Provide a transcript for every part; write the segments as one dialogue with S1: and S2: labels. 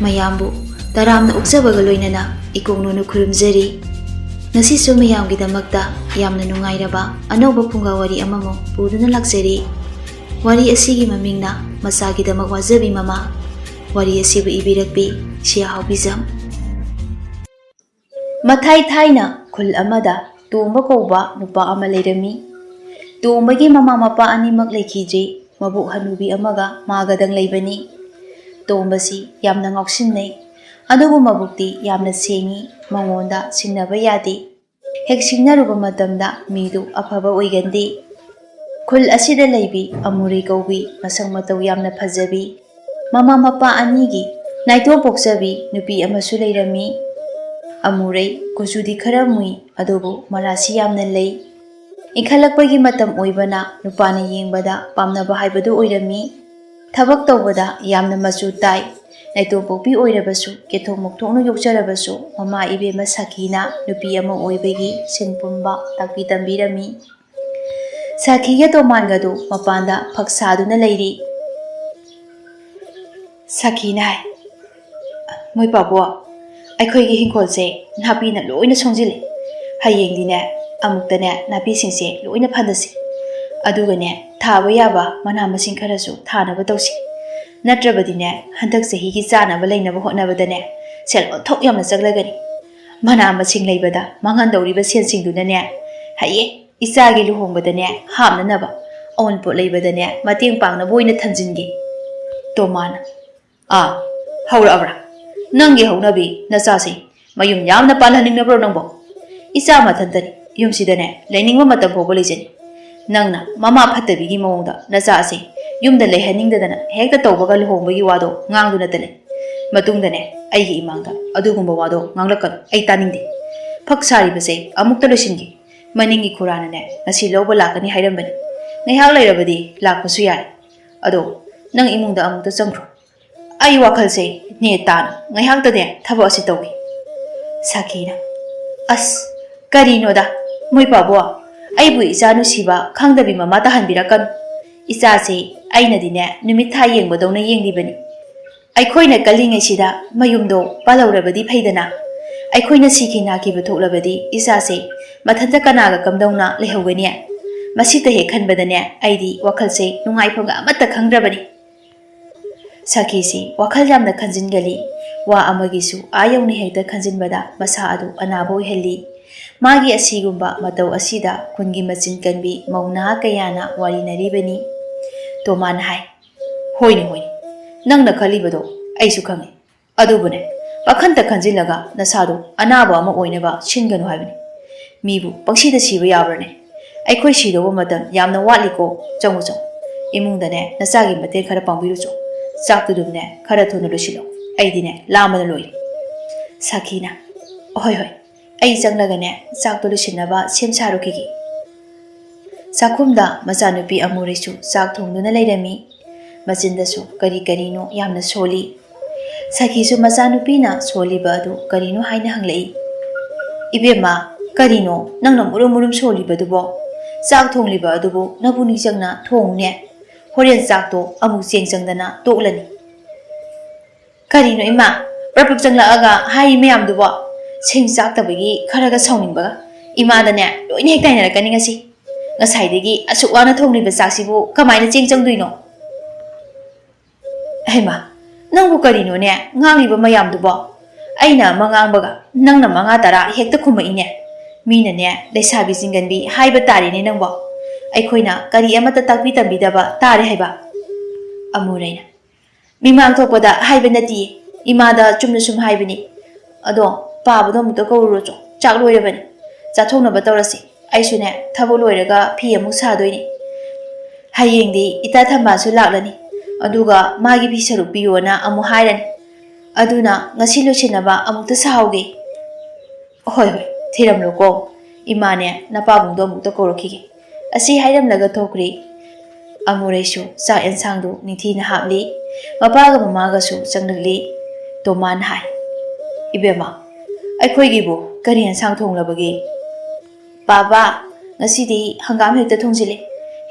S1: ꯃꯌꯥꯝꯕꯨ ꯇꯔꯥꯝꯅ ꯑꯣꯛꯆꯕꯒ ꯂꯣꯏꯅꯅ ꯏꯀꯣꯛꯅꯣꯅ ꯈꯨꯔꯨꯝꯖꯔꯤ꯫ ꯉꯁꯤꯁꯨ ꯃꯌꯥꯝꯒꯤꯗꯃꯛꯇ ꯌꯥꯝꯅ ꯅꯨꯡꯉꯥꯏꯔꯕ ꯑꯅꯧꯕ ꯐꯨꯡꯒꯥ ꯋꯥꯔꯤ ꯑꯃꯃꯨꯛ ꯄꯨꯗꯨꯅ ꯂꯥꯛꯆꯔꯤ꯫ ꯋꯥꯔꯤ ꯑꯁꯤꯒꯤ ꯃꯃꯤꯡꯅ ꯃꯆꯥꯒꯤꯗꯃꯛ ꯋꯥꯖꯕꯤ ꯃꯃꯥ꯫ ꯋꯥꯔꯤ ꯑꯁꯤꯕꯨ ꯏꯕꯤꯔꯛꯄꯤ ꯁꯤꯌꯥ ꯍꯥꯎꯕꯤꯖꯝ꯫ ꯃꯊꯥꯏ ꯊꯥꯏꯅ ꯈꯨꯜ ꯑꯃꯗ ꯇꯣꯝꯕ ꯀꯧꯕ ꯅꯨꯄꯥ ꯑꯃ ꯂꯩꯔꯝꯃꯤ꯫ ꯇꯣꯝꯕꯒꯤ ꯃꯃꯥ ꯃꯄꯥ ꯑꯅꯤꯃꯛ ꯂꯩꯈꯤꯗ꯭ꯔꯤ, ꯃꯕꯣꯛ ꯍꯅꯨꯕꯤ ꯑꯃꯒ ꯃꯥꯒꯗꯪ ꯂꯩꯕꯅꯤ꯫ ꯇꯣꯝꯕꯁꯤ ꯌꯥꯝꯅ ꯉꯥꯎꯁꯤꯟꯅꯩ, ꯑꯗꯨꯕꯨ ꯃꯕꯨꯛꯇꯤ ꯌꯥꯝꯅ ꯁꯦꯡꯉꯤ, ꯃꯉꯣꯟꯗ ꯁꯤꯡꯅꯕ ꯌꯥꯗꯦ꯫ ꯍꯦꯛ ꯁꯤꯡꯅꯔꯨꯕ ꯃꯇꯝꯗ ꯃꯤꯗꯨ ꯑꯐꯕ ꯑꯣꯏꯒꯟꯗꯦ꯫ ꯈꯨꯜ ꯑꯁꯤꯗ ꯂꯩꯕꯤ ꯑꯃꯨꯔꯩ ꯀꯧꯕꯤ ꯃꯁꯛ ꯃꯇꯧ ꯌꯥꯝꯅ ꯐꯖꯕꯤ ꯃꯃꯥ ꯃꯄꯥ ꯑꯅꯤꯒꯤ ꯅꯥꯏꯇꯣꯝ ꯄꯣꯛꯆꯕꯤ ꯅꯨꯄꯤ ꯑꯃꯁꯨ ꯂꯩꯔꯝꯃꯤ꯫ ꯑꯃꯨꯔꯩ ꯀꯨꯆꯨꯗꯤ ꯈꯔ ꯃꯨꯏ, ꯑꯗꯨꯕꯨ ꯃꯔꯥꯁꯤ ꯌꯥꯝꯅ ꯂꯩ꯫ ꯏꯟꯈꯠꯂꯛꯄꯒꯤ ꯃꯇꯝ ꯑꯣꯏꯕꯅ ꯅꯨꯄꯥꯅ ꯌꯦꯡꯕꯗ ꯄꯥꯝꯅꯕ ꯍꯥꯏꯕꯗꯨ ꯑꯣꯏꯔꯝꯃꯤ꯫ ꯊꯕꯛ ꯇꯧꯕꯗ ꯌꯥꯝꯅ ꯃꯆꯨ ꯇꯥꯏ꯫ ꯅꯥꯏꯇꯣꯝ ꯄꯣꯛꯄꯤ ꯑꯣꯏꯔꯕꯁꯨ, ꯀꯦꯊꯣꯛ ꯃꯣꯛꯊꯣꯛꯅ ꯌꯣꯛꯆꯔꯕꯁꯨ ꯃꯃꯥ ꯏꯕꯦꯝꯃ ꯁꯈꯤꯅ ꯅꯨꯄꯤ ꯑꯃ ꯑꯣꯏꯕꯒꯤ ꯁꯤꯟ ꯄꯨꯝꯕ ꯇꯥꯛꯄꯤ ꯇꯝꯕꯤꯔꯝꯃꯤ꯫ ꯁꯈꯤꯒ ꯇꯣꯃꯥꯟꯒꯗꯨ ꯃꯄꯥꯟꯗ ꯐꯛ ꯁꯥꯗꯨꯅ ꯂꯩꯔꯤ꯫ ꯁꯈꯤꯅ ꯍꯥꯏ, ꯃꯣꯏ ꯄꯥꯕꯣꯛ, ꯑꯩꯈꯣꯏꯒꯤ ꯍꯤꯡꯈꯣꯜꯁꯦ ꯅꯥꯄꯤꯅ ꯂꯣꯏꯅ ꯁꯣꯡꯖꯤꯜꯂꯦ꯫ ꯍꯌꯦꯡꯗꯤꯅꯦ ꯑꯃꯨꯛꯇꯅꯦ ꯅꯥꯄꯤꯁꯤꯡꯁꯦ ꯂꯣꯏꯅ ꯐꯟꯗꯁꯤ, ꯑꯗꯨꯒꯅꯦ ꯊꯥꯕ ꯌꯥꯕ ꯃꯅꯥ ꯃꯁꯤꯡ ꯈꯔꯁꯨ ꯊꯥꯅꯕ ꯇꯧꯁꯤ꯫ ꯅꯠꯇ꯭ꯔꯕꯗꯤꯅꯦ ꯍꯟꯗꯛ ꯆꯍꯤꯒꯤ ꯆꯥꯅꯕ ꯂꯩꯅꯕ ꯍꯣꯠꯅꯕꯗꯅꯦ ꯁꯦꯜ ꯑꯣꯟꯊꯣꯛ ꯌꯥꯝꯅ ꯆꯪꯂꯒꯅꯤ꯫ ꯃꯅꯥ ꯃꯁꯤꯡ ꯂꯩꯕꯗ ꯃꯥꯡꯍꯟꯗꯧꯔꯤꯕ ꯁꯦꯜꯁꯤꯡꯗꯨꯅꯅꯦ ꯍꯌꯦꯡ ꯏꯆꯥꯒꯤ ꯂꯨꯍꯣꯡꯕꯗꯅꯦ ꯍꯥꯞꯅꯅꯕ, ꯑꯋꯨꯟꯄꯣꯠ ꯂꯩꯕꯗꯅꯦ ꯃꯇꯦꯡ ꯄꯥꯡꯅꯕ ꯑꯣꯏꯅ ꯊꯝꯖꯤꯟꯒꯦ꯫ ꯇꯣꯃꯥꯅ, ꯍꯧꯔꯛꯑꯕ꯭ꯔꯥ? ꯅꯪꯒꯤ ꯍꯧꯅꯕꯤ ꯅꯆꯥꯁꯤ ꯃꯌꯨꯝ ꯌꯥꯝꯅ ꯄꯥꯜꯍꯟꯅꯤꯡꯅꯕ꯭ꯔꯣ ꯅꯪꯕꯣ? ꯏꯆꯥ ꯃꯊꯟꯇꯅꯤ, ꯌꯨꯝꯁꯤꯗꯅꯦ ꯂꯩꯅꯤꯡꯕ ꯃꯇꯝ ꯐꯥꯎꯕ ꯂꯩꯖꯅꯤ꯫ ꯅꯪꯅ ꯃꯃꯥ ꯐꯠꯇꯕꯤꯒꯤ ꯃꯑꯣꯡꯗ ꯅꯆꯥ ꯑꯁꯤ ꯌꯨꯝꯗ ꯂꯩꯍꯟꯅꯤꯡꯗꯗꯅ ꯍꯦꯛꯇ ꯇꯧꯕꯒ ꯂꯨꯍꯣꯡꯕꯒꯤ ꯋꯥꯗꯣ ꯉꯥꯡꯗꯨꯅꯇ ꯂꯩ꯫ ꯃꯇꯨꯡꯗꯅꯦ ꯑꯩꯒꯤ ꯏꯃꯥꯡꯗ ꯑꯗꯨꯒꯨꯝꯕ ꯋꯥꯗꯣ ꯉꯥꯡꯂꯛꯀꯅꯨ, ꯑꯩ ꯇꯥꯅꯤꯡꯗꯦ꯫ ꯐꯛ ꯁꯥꯔꯤꯕꯁꯦ ꯑꯃꯨꯛꯇ ꯂꯣꯏꯁꯤꯟꯒꯦ꯫ ꯃꯅꯤꯡꯒꯤ ꯈꯨꯔꯥꯅꯅꯦ ꯉꯁꯤ ꯂꯧꯕ ꯂꯥꯛꯀꯅꯤ ꯍꯥꯏꯔꯝꯕꯅꯤ꯫ ꯉꯥꯏꯍꯥꯛ ꯂꯩꯔꯕꯗꯤ ꯂꯥꯛꯄꯁꯨ ꯌꯥꯔꯦ꯫ ꯑꯗꯣ ꯅꯪ ꯏꯃꯨꯡꯗ ꯑꯃꯨꯛꯇ ꯆꯪꯈ꯭ꯔꯣ꯫ ꯑꯩ ꯋꯥꯈꯜꯁꯦ ꯅꯦ ꯇꯥꯅ ꯉꯥꯏꯍꯥꯛꯇꯅꯦ ꯊꯕꯛ ꯑꯁꯤ ꯇꯧꯏ꯫ ꯁꯈꯤꯅ, ꯑꯁ ꯀꯔꯤꯅꯣꯗ ꯃꯣꯏ ꯄꯥꯕꯣꯛ, ꯑꯩꯕꯨ ꯏꯆꯥ ꯅꯨꯡꯁꯤꯕ ꯈꯪꯗꯕꯤ ꯃꯃꯥ ꯇꯥꯍꯟꯕꯤꯔꯛꯀꯅꯨ꯫ ꯏꯆꯥꯁꯤ ꯑꯩꯅꯗꯤꯅꯦ ꯅꯨꯃꯤꯠ ꯊꯥ ꯌꯦꯡꯕꯗꯧꯅ ꯌꯦꯡꯂꯤꯕꯅꯤ꯫ ꯑꯩꯈꯣꯏꯅ ꯀꯜꯂꯤꯉꯩꯁꯤꯗ ꯃꯌꯨꯝꯗꯣ ꯄꯥꯜꯍꯧꯔꯕꯗꯤ ꯐꯩꯗꯅ꯫ ꯑꯩꯈꯣꯏꯅ ꯁꯤꯈꯤ ꯅꯥꯈꯤꯕ ꯊꯣꯛꯂꯕꯗꯤ ꯏꯆꯥꯁꯦ ꯃꯊꯟꯇ ꯀꯅꯥꯒ ꯀꯝꯗꯧꯅ ꯂꯩꯍꯧꯒꯅꯤ? ꯃꯁꯤꯇ ꯍꯦꯛ ꯈꯟꯕꯗꯅꯦ ꯑꯩꯗꯤ ꯋꯥꯈꯜꯁꯦ ꯅꯨꯡꯉꯥꯏꯐꯝꯒ ꯑꯃꯠꯇ ꯈꯪꯗ꯭ꯔꯕꯅꯤ꯫ ꯁꯈꯤꯁꯤ ꯋꯥꯈꯜ ꯌꯥꯝꯅ ꯈꯟꯖꯤꯟꯒꯜꯂꯤ꯫ ꯋꯥ ꯑꯃꯒꯤꯁꯨ ꯌꯧꯅ ꯍꯦꯛꯇ ꯈꯟꯖꯤꯟꯕꯗ ꯃꯁꯥ ꯑꯗꯨ ꯑꯅꯥꯕ ꯑꯣꯏꯍꯜꯂꯤ꯫ ꯃꯥꯒꯤ ꯑꯁꯤꯒꯨꯝꯕ ꯃꯇꯧ ꯑꯁꯤꯗ ꯈꯨꯟꯒꯤ ꯃꯆꯤꯟ ꯀꯟꯕꯤ ꯃꯧ ꯅꯍꯥ ꯀꯌꯥꯅ ꯋꯥꯔꯤꯅꯔꯤꯕꯅꯤ꯫ ꯇꯣꯃꯥꯅ ꯍꯥꯏ, ꯍꯣꯏꯅꯦ ꯍꯣꯏꯅꯦ, ꯅꯪꯅ ꯈꯜꯂꯤꯕꯗꯣ ꯑꯩꯁꯨ ꯈꯪꯉꯤ꯫ ꯑꯗꯨꯕꯨꯅꯦ ꯄꯥꯈꯟꯇ ꯈꯟꯖꯤꯜꯂꯒ ꯅꯁꯥꯗꯣ ꯑꯅꯥꯕ ꯑꯃ ꯑꯣꯏꯅꯕ ꯁꯤꯟꯒꯅꯨ ꯍꯥꯏꯕꯅꯤ꯫ ꯃꯤꯕꯨ ꯄꯪꯁꯤꯗ ꯁꯤꯕ ꯌꯥꯕ꯭ꯔꯅꯦ? ꯑꯩꯈꯣꯏ ꯁꯤꯗꯧꯕ ꯃꯇꯝ ꯌꯥꯝꯅ ꯋꯥꯠꯂꯤꯀꯣ꯫ ꯆꯪꯉꯨ ꯆꯪꯉꯨ, ꯏꯃꯨꯡꯗꯅꯦ ꯅꯆꯥꯒꯤ ꯃꯇꯦꯡ ꯈꯔ ꯄꯥꯡꯕꯤꯔꯨꯆꯣ꯫ ꯆꯥꯛꯇꯨꯗꯨꯝꯅꯦ ꯈꯔ ꯊꯨꯅ ꯂꯣꯏꯁꯤꯜꯂꯣ, ꯑꯩꯗꯤꯅꯦ ꯂꯥꯝꯕꯅ ꯂꯣꯏꯔꯦ꯫ ꯁꯈꯤꯅ, ꯍꯣꯏ ꯍꯣꯏ, ꯑꯩ ꯆꯪꯂꯒꯅꯦ ꯆꯥꯛꯇꯣ ꯂꯣꯏꯁꯤꯟꯅꯕ ꯁꯦꯝ ꯁꯥꯔꯨꯈꯤꯒꯦ꯫ ꯆꯥꯛꯈꯨꯝꯗ ꯃꯆꯥꯅꯨꯄꯤ ꯑꯃꯨꯔꯩꯁꯨ ꯆꯥꯛ ꯊꯣꯡꯗꯨꯅ ꯂꯩꯔꯝꯃꯤ꯫ ꯃꯆꯤꯟꯗꯁꯨ ꯀꯔꯤ ꯀꯔꯤꯅꯣ ꯌꯥꯝꯅ ꯁꯣꯜꯂꯤ꯫ ꯁꯈꯤꯁꯨ ꯃꯆꯥꯅꯨꯄꯤꯅ ꯁꯣꯜꯂꯤꯕ ꯑꯗꯨ ꯀꯔꯤꯅꯣ ꯍꯥꯏꯅ ꯍꯪꯂꯛꯏ꯫ ꯏꯕꯦꯝꯃ, ꯀꯔꯤꯅꯣ ꯅꯪꯅ ꯃꯨꯔꯨꯝ ꯃꯨꯔꯨꯝ ꯁꯣꯜꯂꯤꯕꯗꯨꯕꯣ? ꯆꯥꯛ ꯊꯣꯡꯂꯤꯕ ꯑꯗꯨꯕꯨ ꯅꯕꯨꯛꯅꯤꯡ ꯆꯪꯅ ꯊꯣꯡꯉꯨꯅꯦ꯫ ꯍꯣꯔꯦꯟ ꯆꯥꯛꯇꯣ ꯑꯃꯨꯛ ꯆꯦꯡ ꯆꯪꯗꯅ ꯇꯣꯛꯂꯅꯤ꯫ ꯀꯔꯤꯅꯣ ꯏꯃꯥ, ꯄ꯭ꯔꯞ ꯆꯪꯂꯛꯑꯒ ꯍꯥꯏꯔꯤ ꯃꯌꯥꯝꯗꯨꯕꯣ? ꯁꯤꯡ ꯆꯥꯛꯇꯕꯒꯤ ꯈꯔꯒ ꯁꯥꯎꯅꯤꯡꯕꯒ ꯏꯃꯥꯗꯅꯦ ꯂꯣꯏꯅ ꯍꯦꯛ ꯇꯥꯏꯅꯔꯛꯀꯅꯤ ꯉꯁꯤ꯫ ꯉꯁꯥꯏꯗꯒꯤ ꯑꯁꯨꯛ ꯋꯥꯅ ꯊꯣꯡꯂꯤꯕ ꯆꯥꯛꯁꯤꯕꯨ ꯀꯃꯥꯏꯅ ꯆꯦꯡ ꯆꯪꯗꯣꯏꯅꯣ? ꯍꯩꯃꯥ, ꯅꯪꯕꯨ ꯀꯔꯤꯅꯣꯅꯦ ꯉꯥꯡꯂꯤꯕ ꯃꯌꯥꯝꯗꯨꯕꯣ? ꯑꯩꯅ ꯑꯃ ꯉꯥꯡꯕꯒ ꯅꯪꯅ 5-10 ꯍꯦꯛꯇ ꯈꯨꯝꯃꯛꯏꯅꯦ꯫ ꯃꯤꯅꯅꯦ ꯂꯩꯁꯥꯕꯤ ꯆꯤꯡꯒꯟꯕꯤ ꯍꯥꯏꯕ ꯇꯥꯔꯦꯅꯦ ꯅꯪꯕꯣ꯫ ꯑꯩꯈꯣꯏꯅ ꯀꯔꯤ ꯑꯃꯠꯇ ꯇꯥꯛꯄꯤ ꯇꯝꯕꯤꯗꯕ ꯇꯥꯔꯦ ꯍꯥꯏꯕ꯫ ꯑꯃꯨꯔꯩꯅ, ꯃꯤꯃꯥꯡ ꯊꯣꯛꯄꯗ ꯍꯥꯏꯕ ꯅꯠꯇꯤꯌꯦ, ꯏꯃꯥꯗ ꯆꯨꯝꯅ ꯁꯨꯝ ꯍꯥꯏꯕꯅꯤ꯫ ꯑꯗꯣ ꯄꯥꯕꯗꯣ ꯑꯃꯨꯛꯇ ꯀꯧꯔꯨꯔꯣꯆꯣ, ꯆꯥꯛ ꯂꯣꯏꯔꯕꯅꯤ꯫ ꯆꯥꯊꯣꯛꯅꯕ ꯇꯧꯔꯁꯤ꯫ ꯑꯩꯁꯨꯅꯦ ꯊꯕꯛ ꯂꯣꯏꯔꯒ ꯐꯤ ꯑꯃꯨꯛ ꯁꯥꯗꯣꯏꯅꯤ꯫ ꯍꯌꯦꯡꯗꯤ ꯏꯇꯥ ꯊꯝꯕꯥꯜꯁꯨ ꯂꯥꯛꯂꯅꯤ, ꯑꯗꯨꯒ ꯃꯥꯒꯤ ꯐꯤ ꯁꯔꯨꯛ ꯄꯤꯌꯣꯅ ꯑꯃꯨꯛ ꯍꯥꯏꯔꯅꯤ꯫ ꯑꯗꯨꯅ ꯉꯁꯤ ꯂꯣꯏꯁꯤꯟꯅꯕ ꯑꯃꯨꯛꯇ ꯁꯥꯍꯧꯒꯦ꯫ ꯍꯣꯏ ꯍꯣꯏ, ꯊꯤꯔꯝꯂꯣꯀꯣ, ꯏꯃꯥꯅꯦ ꯅꯄꯥꯕꯨꯡꯗꯣ ꯑꯃꯨꯛꯇ ꯀꯧꯔꯛꯈꯤꯒꯦ꯫ ꯑꯁꯤ ꯍꯥꯏꯔꯝꯂꯒ ꯊꯣꯛꯈ꯭ꯔꯤ꯫ ꯑꯃꯨꯔꯩꯁꯨ ꯆꯥꯛ ꯑꯦꯟꯁꯥꯡꯗꯨ ꯅꯤꯡꯊꯤꯅ ꯍꯥꯞꯂꯤ꯫ ꯃꯄꯥꯒ ꯃꯃꯥꯒꯁꯨ ꯆꯪꯂꯛꯂꯤ꯫ ꯇꯣꯃꯥꯅ ꯍꯥꯏ, ꯏꯕꯦꯝꯃ, ꯑꯩꯈꯣꯏꯒꯤꯕꯨ ꯀꯔꯤ ꯑꯦꯟꯁꯥꯡ ꯊꯣꯡꯂꯕꯒꯦ? ꯕꯥꯕꯥ, ꯉꯁꯤꯗꯤ ꯍꯪꯒꯥꯝ ꯍꯦꯛꯇ ꯊꯣꯡꯖꯤꯜꯂꯦ꯫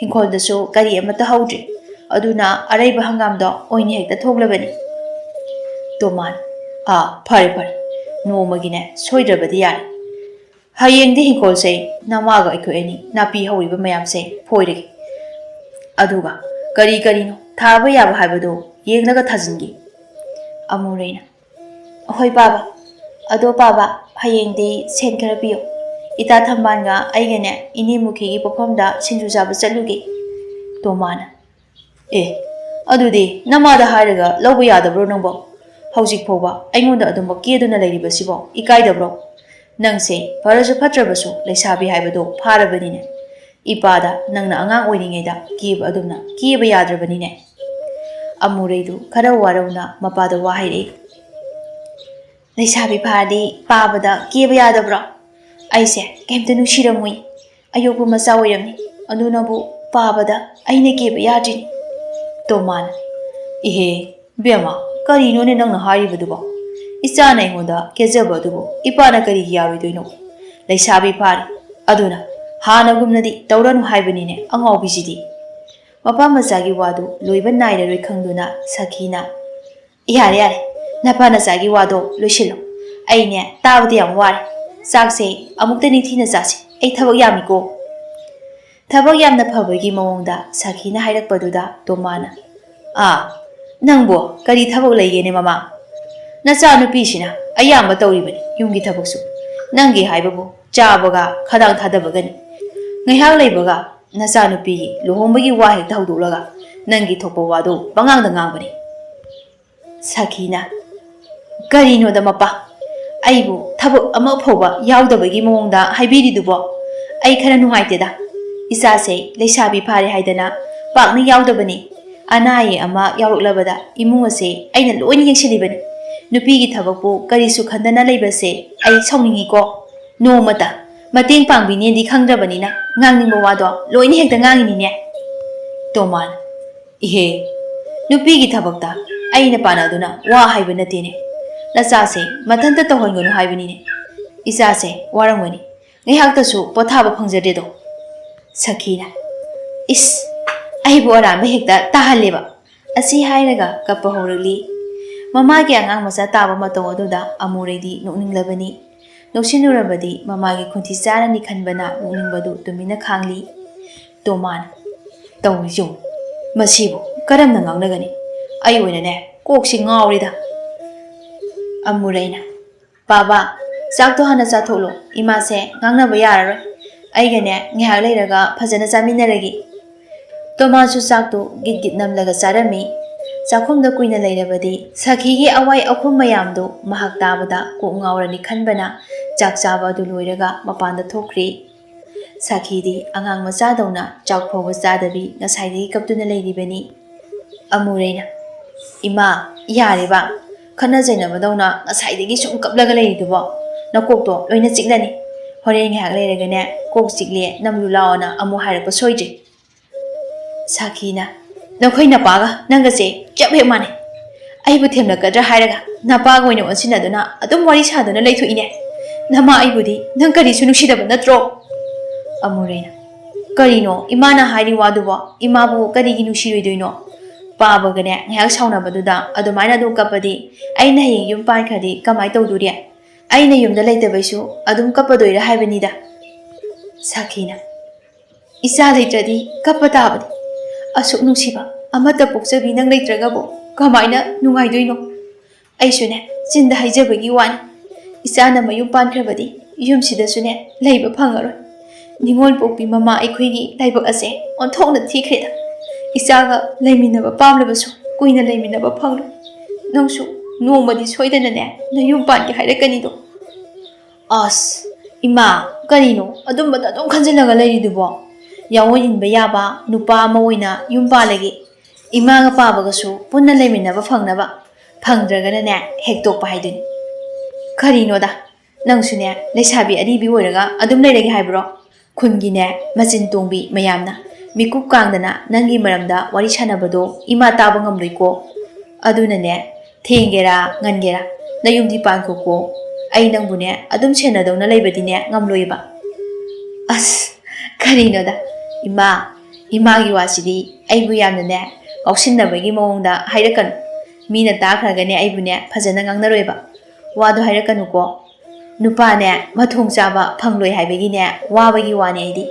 S1: ꯏꯪꯈꯣꯜꯗꯁꯨ ꯀꯔꯤ ꯑꯃꯠꯇ ꯍꯧꯗ꯭ꯔꯤ, ꯑꯗꯨꯅ ꯑꯔꯩꯕ ꯍꯪꯒꯥꯝꯗꯣ ꯑꯣꯏꯅ ꯍꯦꯛꯇ ꯊꯣꯡꯂꯕꯅꯤ꯫ ꯇꯣꯃꯥꯟ ꯐꯔꯦ ꯐꯔꯦ ꯅꯣꯡꯃꯒꯤꯅꯦ ꯁꯣꯏꯗ꯭ꯔꯕꯗꯤ ꯌꯥꯔꯦ ꯍꯌꯦꯡꯗꯤ ꯍꯤꯡꯈꯣꯜꯁꯦ ꯅꯃꯥꯒ ꯑꯩꯈꯣꯏ ꯑꯅꯤ ꯅꯥꯄꯤ ꯍꯧꯔꯤꯕ ꯃꯌꯥꯝꯁꯦ ꯐꯣꯏꯔꯒꯦ ꯑꯗꯨꯒ ꯀꯔꯤ ꯀꯔꯤꯅꯣ ꯊꯥꯕ ꯌꯥꯕ ꯍꯥꯏꯕꯗꯣ ꯌꯦꯡꯂꯒ ꯊꯥꯖꯤꯟꯒꯦ ꯑꯃꯨꯔꯩꯅ ꯑꯍꯣꯏ ꯄꯥꯕ ꯑꯗꯣ ꯄꯥꯕ ꯍꯌꯦꯡꯗꯤ ꯁꯦꯟ ꯈꯔ ꯄꯤꯌꯣ ꯏꯇꯥ ꯊꯝꯕꯥꯜꯒ ꯑꯩꯒꯅꯦ ꯏꯅꯦꯃꯨꯈꯤꯒꯤ ꯄꯣꯛꯐꯝꯗ ꯁꯤꯡꯖꯨ ꯆꯥꯕ ꯆꯠꯂꯨꯒꯦ ꯇꯣꯃꯥꯅ ꯑꯗꯨꯗꯤ ꯅꯃꯥꯗ ꯍꯥꯏꯔꯒ ꯂꯧꯕ ꯌꯥꯗꯕ꯭ꯔꯣ ꯅꯪꯕꯣ ꯍꯧꯖꯤꯛ ꯐꯥꯎꯕ ꯑꯩꯉꯣꯟꯗ ꯑꯗꯨꯝꯃꯛ ꯀꯦꯗꯨꯅ ꯂꯩꯔꯤꯕꯁꯤꯕꯣ ꯏꯀꯥꯏꯗꯕ꯭ꯔꯣ ꯅꯪꯁꯦ ꯐꯔꯁꯨ ꯐꯠꯇ꯭ꯔꯕꯁꯨ ꯂꯩꯁꯥꯕꯤ ꯍꯥꯏꯕꯗꯣ ꯐꯥꯔꯕꯅꯤꯅꯦ ꯏꯄꯥꯗ ꯅꯪꯅ ꯑꯉꯥꯡ ꯑꯣꯏꯔꯤꯉꯩꯗ ꯀꯦꯕ ꯑꯗꯨꯝꯅ ꯀꯦꯕ ꯌꯥꯗ꯭ꯔꯕꯅꯤꯅꯦ ꯑꯃꯨꯔꯩꯗꯨ ꯈꯔ ꯋꯥꯔꯧꯅ ꯃꯄꯥꯗ ꯋꯥ ꯍꯥꯏꯔꯛꯏ ꯂꯩꯁꯥꯕꯤ ꯐꯥꯔꯗꯤ ꯄꯥꯕꯗ ꯀꯦꯕ ꯌꯥꯗꯕ꯭ꯔꯣ ꯑꯩꯁꯦ ꯀꯩꯝꯇ ꯅꯨꯡꯁꯤꯔꯝꯃꯣꯏ ꯑꯌꯣꯛꯄ ꯃꯆꯥ ꯑꯣꯏꯔꯝꯅꯤ ꯑꯗꯨꯅꯕꯨ ꯄꯥꯕꯗ ꯑꯩꯅ ꯀꯦꯕ ꯌꯥꯗ꯭ꯔꯤꯅꯤ ꯇꯣꯃꯥꯅ ꯏꯍꯦ ꯕꯦꯝꯃ ꯀꯔꯤꯅꯣꯅꯦ ꯅꯪꯅ ꯍꯥꯏꯔꯤꯕꯗꯨꯕꯣ ꯏꯆꯥꯅ ꯑꯩꯉꯣꯟꯗ ꯀꯦꯖꯕ ꯑꯗꯨꯕꯨ ꯏꯄꯥꯅ ꯀꯔꯤꯒꯤ ꯌꯥꯔꯣꯏꯗꯣꯏꯅꯣ ꯂꯩꯁꯥꯕꯤ ꯐꯥꯔꯤ ꯑꯗꯨꯅ ꯍꯥꯟꯅꯒꯨꯝꯅꯗꯤ ꯇꯧꯔꯅꯨ ꯍꯥꯏꯕꯅꯤꯅꯦ ꯑꯉꯥꯎꯕꯤꯁꯤꯗꯤ ꯃꯄꯥ ꯃꯆꯥꯒꯤ ꯋꯥꯗꯨ ꯂꯣꯏꯕ ꯅꯥꯏꯔꯔꯣꯏ ꯈꯪꯗꯨꯅ ꯁꯈꯤꯅ ꯌꯥꯔꯦ ꯌꯥꯔꯦ ꯅꯄꯥ ꯅꯆꯥꯒꯤ ꯋꯥꯗꯣ ꯂꯣꯏꯁꯤꯜꯂꯣ ꯑꯩꯅꯦ ꯇꯥꯕꯗ ꯌꯥꯝ ꯋꯥꯔꯦ ꯆꯥꯛꯁꯦ ꯑꯃꯨꯛꯇ ꯅꯤꯡꯊꯤꯅ ꯆꯥꯁꯤ ꯑꯩ ꯊꯕꯛ ꯌꯥꯝꯃꯤꯀꯣ ꯊꯕꯛ ꯌꯥꯝꯅ ꯐꯕꯒꯤ ꯃꯑꯣꯡꯗ ꯁꯈꯤꯅ ꯍꯥꯏꯔꯛꯄꯗꯨꯗ ꯇꯣꯃꯥꯅ ꯅꯪꯕꯣ ꯀꯔꯤ ꯊꯕꯛ ꯂꯩꯒꯦꯅꯦ ꯃꯃꯥ ꯅꯆꯥꯅꯨꯄꯤꯁꯤꯅ ꯑꯌꯥꯝꯕ ꯇꯧꯔꯤꯕꯅꯤ ꯌꯨꯝꯒꯤ ꯊꯕꯛꯁꯨ ꯅꯪꯒꯤ ꯍꯥꯏꯕꯕꯨ ꯆꯥꯕꯒ ꯈꯗꯥꯡ ꯊꯥꯗꯕꯒꯅꯤ ꯉꯥꯏꯍꯥꯛ ꯂꯩꯕꯒ ꯅꯆꯥꯅꯨꯄꯤꯒꯤ ꯂꯨꯍꯣꯡꯕꯒꯤ ꯋꯥ ꯍꯦꯛꯇ ꯍꯧꯗꯣꯛꯂꯒ ꯅꯪꯒꯤ ꯊꯣꯛꯄ ꯋꯥꯗꯨ ꯄꯉꯥꯡꯗ ꯉꯥꯡꯕꯅꯤ ꯁꯈꯤꯅ ꯀꯔꯤꯅꯣꯗ ꯃꯄꯥ ꯑꯩꯕꯨ ꯊꯕꯛ ꯑꯃ ꯐꯥꯎꯕ ꯌꯥꯎꯗꯕꯒꯤ ꯃꯑꯣꯡꯗ ꯍꯥꯏꯕꯤꯔꯤꯗꯨꯕꯣ ꯑꯩ ꯈꯔ ꯅꯨꯡꯉꯥꯏꯇꯦꯗ ꯏꯆꯥꯁꯦ ꯂꯩꯁꯥꯕꯤ ꯐꯥꯔꯦ ꯍꯥꯏꯗꯅ ꯄꯥꯛꯅ ꯌꯥꯎꯗꯕꯅꯤ ꯑꯅꯥ ꯑꯌꯦꯛ ꯑꯃ ꯌꯥꯎꯔꯛꯂꯕꯗ ꯏꯃꯨꯡ ꯑꯁꯦ ꯑꯩꯅ ꯂꯣꯏꯅ ꯌꯦꯡꯁꯤꯜꯂꯤꯕꯅꯤ ꯅꯨꯄꯤꯒꯤ ꯊꯕꯛꯄꯨ ꯀꯔꯤꯁꯨ ꯈꯟꯗꯅ ꯂꯩꯕꯁꯦ ꯑꯩ ꯁꯥꯎꯅꯤꯡꯉꯤꯀꯣ ꯅꯣꯡꯃꯇ ꯃꯇꯦꯡ ꯄꯥꯡꯕꯤꯅꯦꯗꯤ ꯈꯪꯗ꯭ꯔꯕꯅꯤꯅ ꯉꯥꯡꯅꯤꯡꯕ ꯋꯥꯗꯣ ꯂꯣꯏꯅ ꯍꯦꯛꯇ ꯉꯥꯡꯉꯤꯅꯤꯅꯦ ꯇꯣꯃꯥꯟ ꯏꯍꯦ ꯅꯨꯄꯤꯒꯤ ꯊꯕꯛꯇ ꯑꯩꯅ ꯄꯥꯟꯅꯗꯨꯅ ꯋꯥ ꯍꯥꯏꯕ ꯅꯠꯇꯦꯅꯦ ꯅꯆꯥꯁꯦ ꯃꯊꯟꯇ ꯇꯧꯍꯟꯒꯅꯨ ꯍꯥꯏꯕꯅꯤꯅꯦ ꯏꯆꯥꯁꯦ ꯋꯥꯔꯝꯒꯅꯤ ꯉꯥꯏꯍꯥꯛꯇꯁꯨ ꯄꯣꯊꯥꯕ ꯐꯪꯖꯗꯦꯗꯣ ꯁꯈꯤꯅ ꯑꯩꯕꯨ ꯑꯔꯥꯟꯕ ꯍꯦꯛꯇ ꯇꯥꯍꯜꯂꯦꯕ ꯑꯁꯤ ꯍꯥꯏꯔꯒ ꯀꯞꯄ ꯍꯧꯔꯛꯂꯤ ꯃꯃꯥꯒꯤ ꯑꯉꯥꯡ ꯃꯆꯥ ꯇꯥꯕ ꯃꯇꯧ ꯑꯗꯨꯗ ꯑꯃꯨꯔꯩꯗꯤ ꯅꯣꯛꯅꯤꯡꯂꯕꯅꯤ ꯅꯣꯛꯁꯤꯟꯅꯨꯔꯕꯗꯤ ꯃꯃꯥꯒꯤ ꯈꯣꯟꯊꯤ ꯆꯥꯔꯅꯤ ꯈꯟꯕꯅ ꯅꯣꯛꯅꯤꯡꯕꯗꯨ ꯇꯨꯃꯤꯟꯅ ꯈꯥꯡꯂꯤ ꯇꯣꯃꯥꯟ ꯇꯧꯔꯤꯁꯤ ꯃꯁꯤꯕꯨ ꯀꯔꯝꯅ ꯉꯥꯡꯅꯒꯅꯤ ꯑꯩ ꯑꯣꯏꯅꯅꯦ ꯀꯣꯛꯁꯤ ꯉꯥꯎꯔꯤꯗ ꯑꯃꯨꯔꯩꯅ ꯕꯥꯕꯥ ꯆꯥꯛꯇꯣ ꯍꯥꯟꯅ ꯆꯥꯊꯣꯛꯂꯣ ꯏꯃꯥꯁꯦ ꯉꯥꯡꯅꯕ ꯌꯥꯔꯔꯣꯏ ꯑꯩꯒꯅꯦ ꯉꯥꯏꯍꯥꯛ ꯂꯩꯔꯒ ꯐꯖꯅ ꯆꯥꯃꯤꯟꯅꯔꯒꯦ ꯇꯣꯃꯥꯟꯁꯨ ꯆꯥꯛꯇꯨ ꯒꯤꯠ ꯒꯤꯠ ꯅꯝꯂꯒ ꯆꯥꯔꯝꯃꯤ ꯆꯥꯛꯈꯨꯝꯗ ꯀꯨꯏꯅ ꯂꯩꯔꯕꯗꯤ ꯁꯈꯤꯒꯤ ꯑꯋꯥꯏ ꯑꯈꯨꯝ ꯃꯌꯥꯝꯗꯨ ꯃꯍꯥꯛ ꯇꯥꯕꯗ ꯀꯣꯛ ꯉꯥꯎꯔꯅꯤ ꯈꯟꯕꯅ ꯆꯥꯛ ꯆꯥꯕ ꯑꯗꯨ ꯂꯣꯏꯔꯒ ꯃꯄꯥꯟꯗ ꯊꯣꯛꯈ꯭ꯔꯤ ꯁꯈꯤꯗꯤ ꯑꯉꯥꯡ ꯃꯆꯥꯗꯧꯅ ꯆꯥꯛ ꯐꯥꯎꯕ ꯆꯥꯗꯕꯤ ꯉꯁꯥꯏꯗꯒꯤ ꯀꯞꯇꯨꯅ ꯂꯩꯔꯤꯕꯅꯤ ꯑꯃꯨꯔꯩꯅ ꯏꯃꯥ ꯌꯥꯔꯦꯕ ꯈꯟꯅ ꯆꯩꯅꯕꯗꯧꯅ ꯉꯁꯥꯏꯗꯒꯤ ꯁꯨꯝ ꯀꯞꯂꯒ ꯂꯩꯔꯤꯗꯨꯕꯣ ꯅꯀꯣꯛꯇꯣ ꯂꯣꯏꯅ ꯆꯤꯛꯂꯅꯤ ꯍꯣꯔꯦꯟ ꯉꯥꯏꯍꯥꯛ ꯂꯩꯔꯒꯅꯦ ꯀꯣꯛ ꯆꯤꯛꯂꯦ ꯅꯝꯂꯨ ꯂꯥꯛꯑꯣꯅ ꯑꯃꯨꯛ ꯍꯥꯏꯔꯛꯄ ꯁꯣꯏꯗ꯭ꯔꯤ ꯁꯈꯤꯅ ꯅꯈꯣꯏ ꯅꯄꯥꯒ ꯅꯪꯒꯁꯦ ꯆꯞ ꯍꯦꯛ ꯃꯥꯟꯅꯩ ꯑꯩꯕꯨ ꯊꯦꯝꯂꯛꯀꯗ꯭ꯔꯥ ꯍꯥꯏꯔꯒ ꯅꯄꯥꯒ ꯑꯣꯏꯅ ꯑꯣꯟꯁꯤꯟꯅꯗꯨꯅ ꯑꯗꯨꯝ ꯋꯥꯔꯤ ꯁꯥꯗꯨꯅ ꯂꯩꯊꯣꯛꯏꯅꯦ ꯅꯃꯥ ꯑꯩꯕꯨꯗꯤ ꯅꯪ ꯀꯔꯤꯁꯨ ꯅꯨꯡꯁꯤꯗꯕ ꯅꯠꯇ꯭ꯔꯣ ꯑꯃꯨꯔꯩꯅ ꯀꯔꯤꯅꯣ ꯏꯃꯥꯅ ꯍꯥꯏꯔꯤ ꯋꯥꯗꯨꯕꯣ ꯏꯃꯥꯕꯨ ꯀꯔꯤꯒꯤ ꯅꯨꯡꯁꯤꯔꯣꯏꯗꯣꯏꯅꯣ ꯄꯥꯕꯒꯅꯦ ꯉꯥꯏꯍꯥꯛ ꯁꯥꯎꯅꯕꯗꯨꯗ ꯑꯗꯨꯃꯥꯏꯅ ꯑꯗꯨꯝ ꯀꯞꯄꯗꯤ ꯑꯩꯅ ꯍꯌꯦꯡ ꯌꯨꯝ ꯄꯥꯟꯈ꯭ꯔꯗꯤ ꯀꯃꯥꯏ ꯇꯧꯗꯣꯔꯤ ꯑꯩꯅ ꯌꯨꯝꯗ ꯂꯩꯇꯕꯩꯁꯨ ꯑꯗꯨꯝ ꯀꯞꯄꯗꯣꯏꯔꯥ ꯍꯥꯏꯕꯅꯤꯗ ꯁꯈꯤꯅ ꯏꯆा ꯂꯩꯇ꯭ꯔꯗꯤ ꯀꯞꯄ ꯇꯥꯕꯅꯤ ꯑꯁꯨꯛ ꯅꯨꯡꯁꯤꯕ ꯑꯃꯠꯇ ꯄꯣꯛꯆꯕꯤ ꯅꯪ ꯂꯩꯇ꯭ꯔꯒꯕꯨ ꯀꯃꯥꯏꯅ ꯅꯨꯡꯉꯥꯏꯗꯣꯏꯅꯣ ꯑꯩꯁꯨꯅꯦ ꯆꯤꯟꯗ ꯍꯥꯏꯖꯕꯒꯤ ꯋꯥꯅꯤ ꯏꯆꯥꯅ ꯃꯌꯨꯝ ꯄꯥꯟꯈ꯭ꯔꯕꯗꯤ ꯌꯨꯝꯁꯤꯗꯁꯨꯅꯦ ꯂꯩꯕ ꯐꯪꯉꯔꯣꯏ ꯅꯤꯉꯣꯜ ꯄꯣꯛꯄꯤ ꯃꯃꯥ ꯑꯩꯈꯣꯏꯒꯤ ꯂꯥꯏꯕꯛ ꯑꯁꯦ ꯑꯣꯟꯊꯣꯛꯅ ꯊꯤꯈ꯭ꯔꯦꯗ ꯏꯆꯥꯒ ꯂꯩꯃꯤꯟꯅꯕ ꯄꯥꯝꯂꯕꯁꯨ ꯀꯨꯏꯅ ꯂꯩꯃꯤꯟꯅꯕ ꯐꯪꯂꯣꯏ ꯅꯪꯁꯨ ꯅꯣꯡꯃꯗꯤ ꯁꯣꯏꯗꯅꯅꯦ ꯅꯌꯨꯝ ꯄꯥꯟꯒꯦ ꯍꯥꯏꯔꯛꯀꯅꯤꯗꯣ ꯑꯁ ꯏꯃꯥ ꯀꯔꯤꯅꯣ ꯑꯗꯨꯝꯕꯗ ꯑꯗꯨꯝ ꯈꯟꯖꯤꯜꯂꯒ ꯂꯩꯔꯤꯗꯨꯕꯣ ꯌꯥꯑꯣꯟ inba yaba nupa ama oina yum palagi imaga pabagasu punna leminaba phangnaba phangdragana hektopa haiduni karinoda nangsune leisabi aribi oiraga adum leirage haibro khungi ne machin tongbi mayamna mikup kangdana nangi maramda wari sanabado ima taba ngamloiko aduna ne thengera ngangera nayumdi pankoko ai nangbune adum senadawna leibadine ngamloiba as karinoda ima imagi wasidi aibu yamna ne ngausinnabagi mawongda hairakanu ꯃꯤꯅ ꯇꯥꯈ꯭ꯔꯒꯅꯦ ꯑꯩꯕꯨꯅꯦ ꯐꯖꯅ ꯉꯥꯡꯅꯔꯣꯏꯕ ꯋꯥꯗꯣ ꯍꯥꯏꯔꯛꯀꯅꯨꯀꯣ ꯅꯨꯄꯥꯅꯦ ꯃꯊꯣꯡ ꯆꯥꯕ ꯐꯪꯂꯣꯏ ꯍꯥꯏꯕꯒꯤꯅꯦ ꯋꯥꯕꯒꯤ ꯋꯥꯅꯦ ꯑꯩꯗꯤ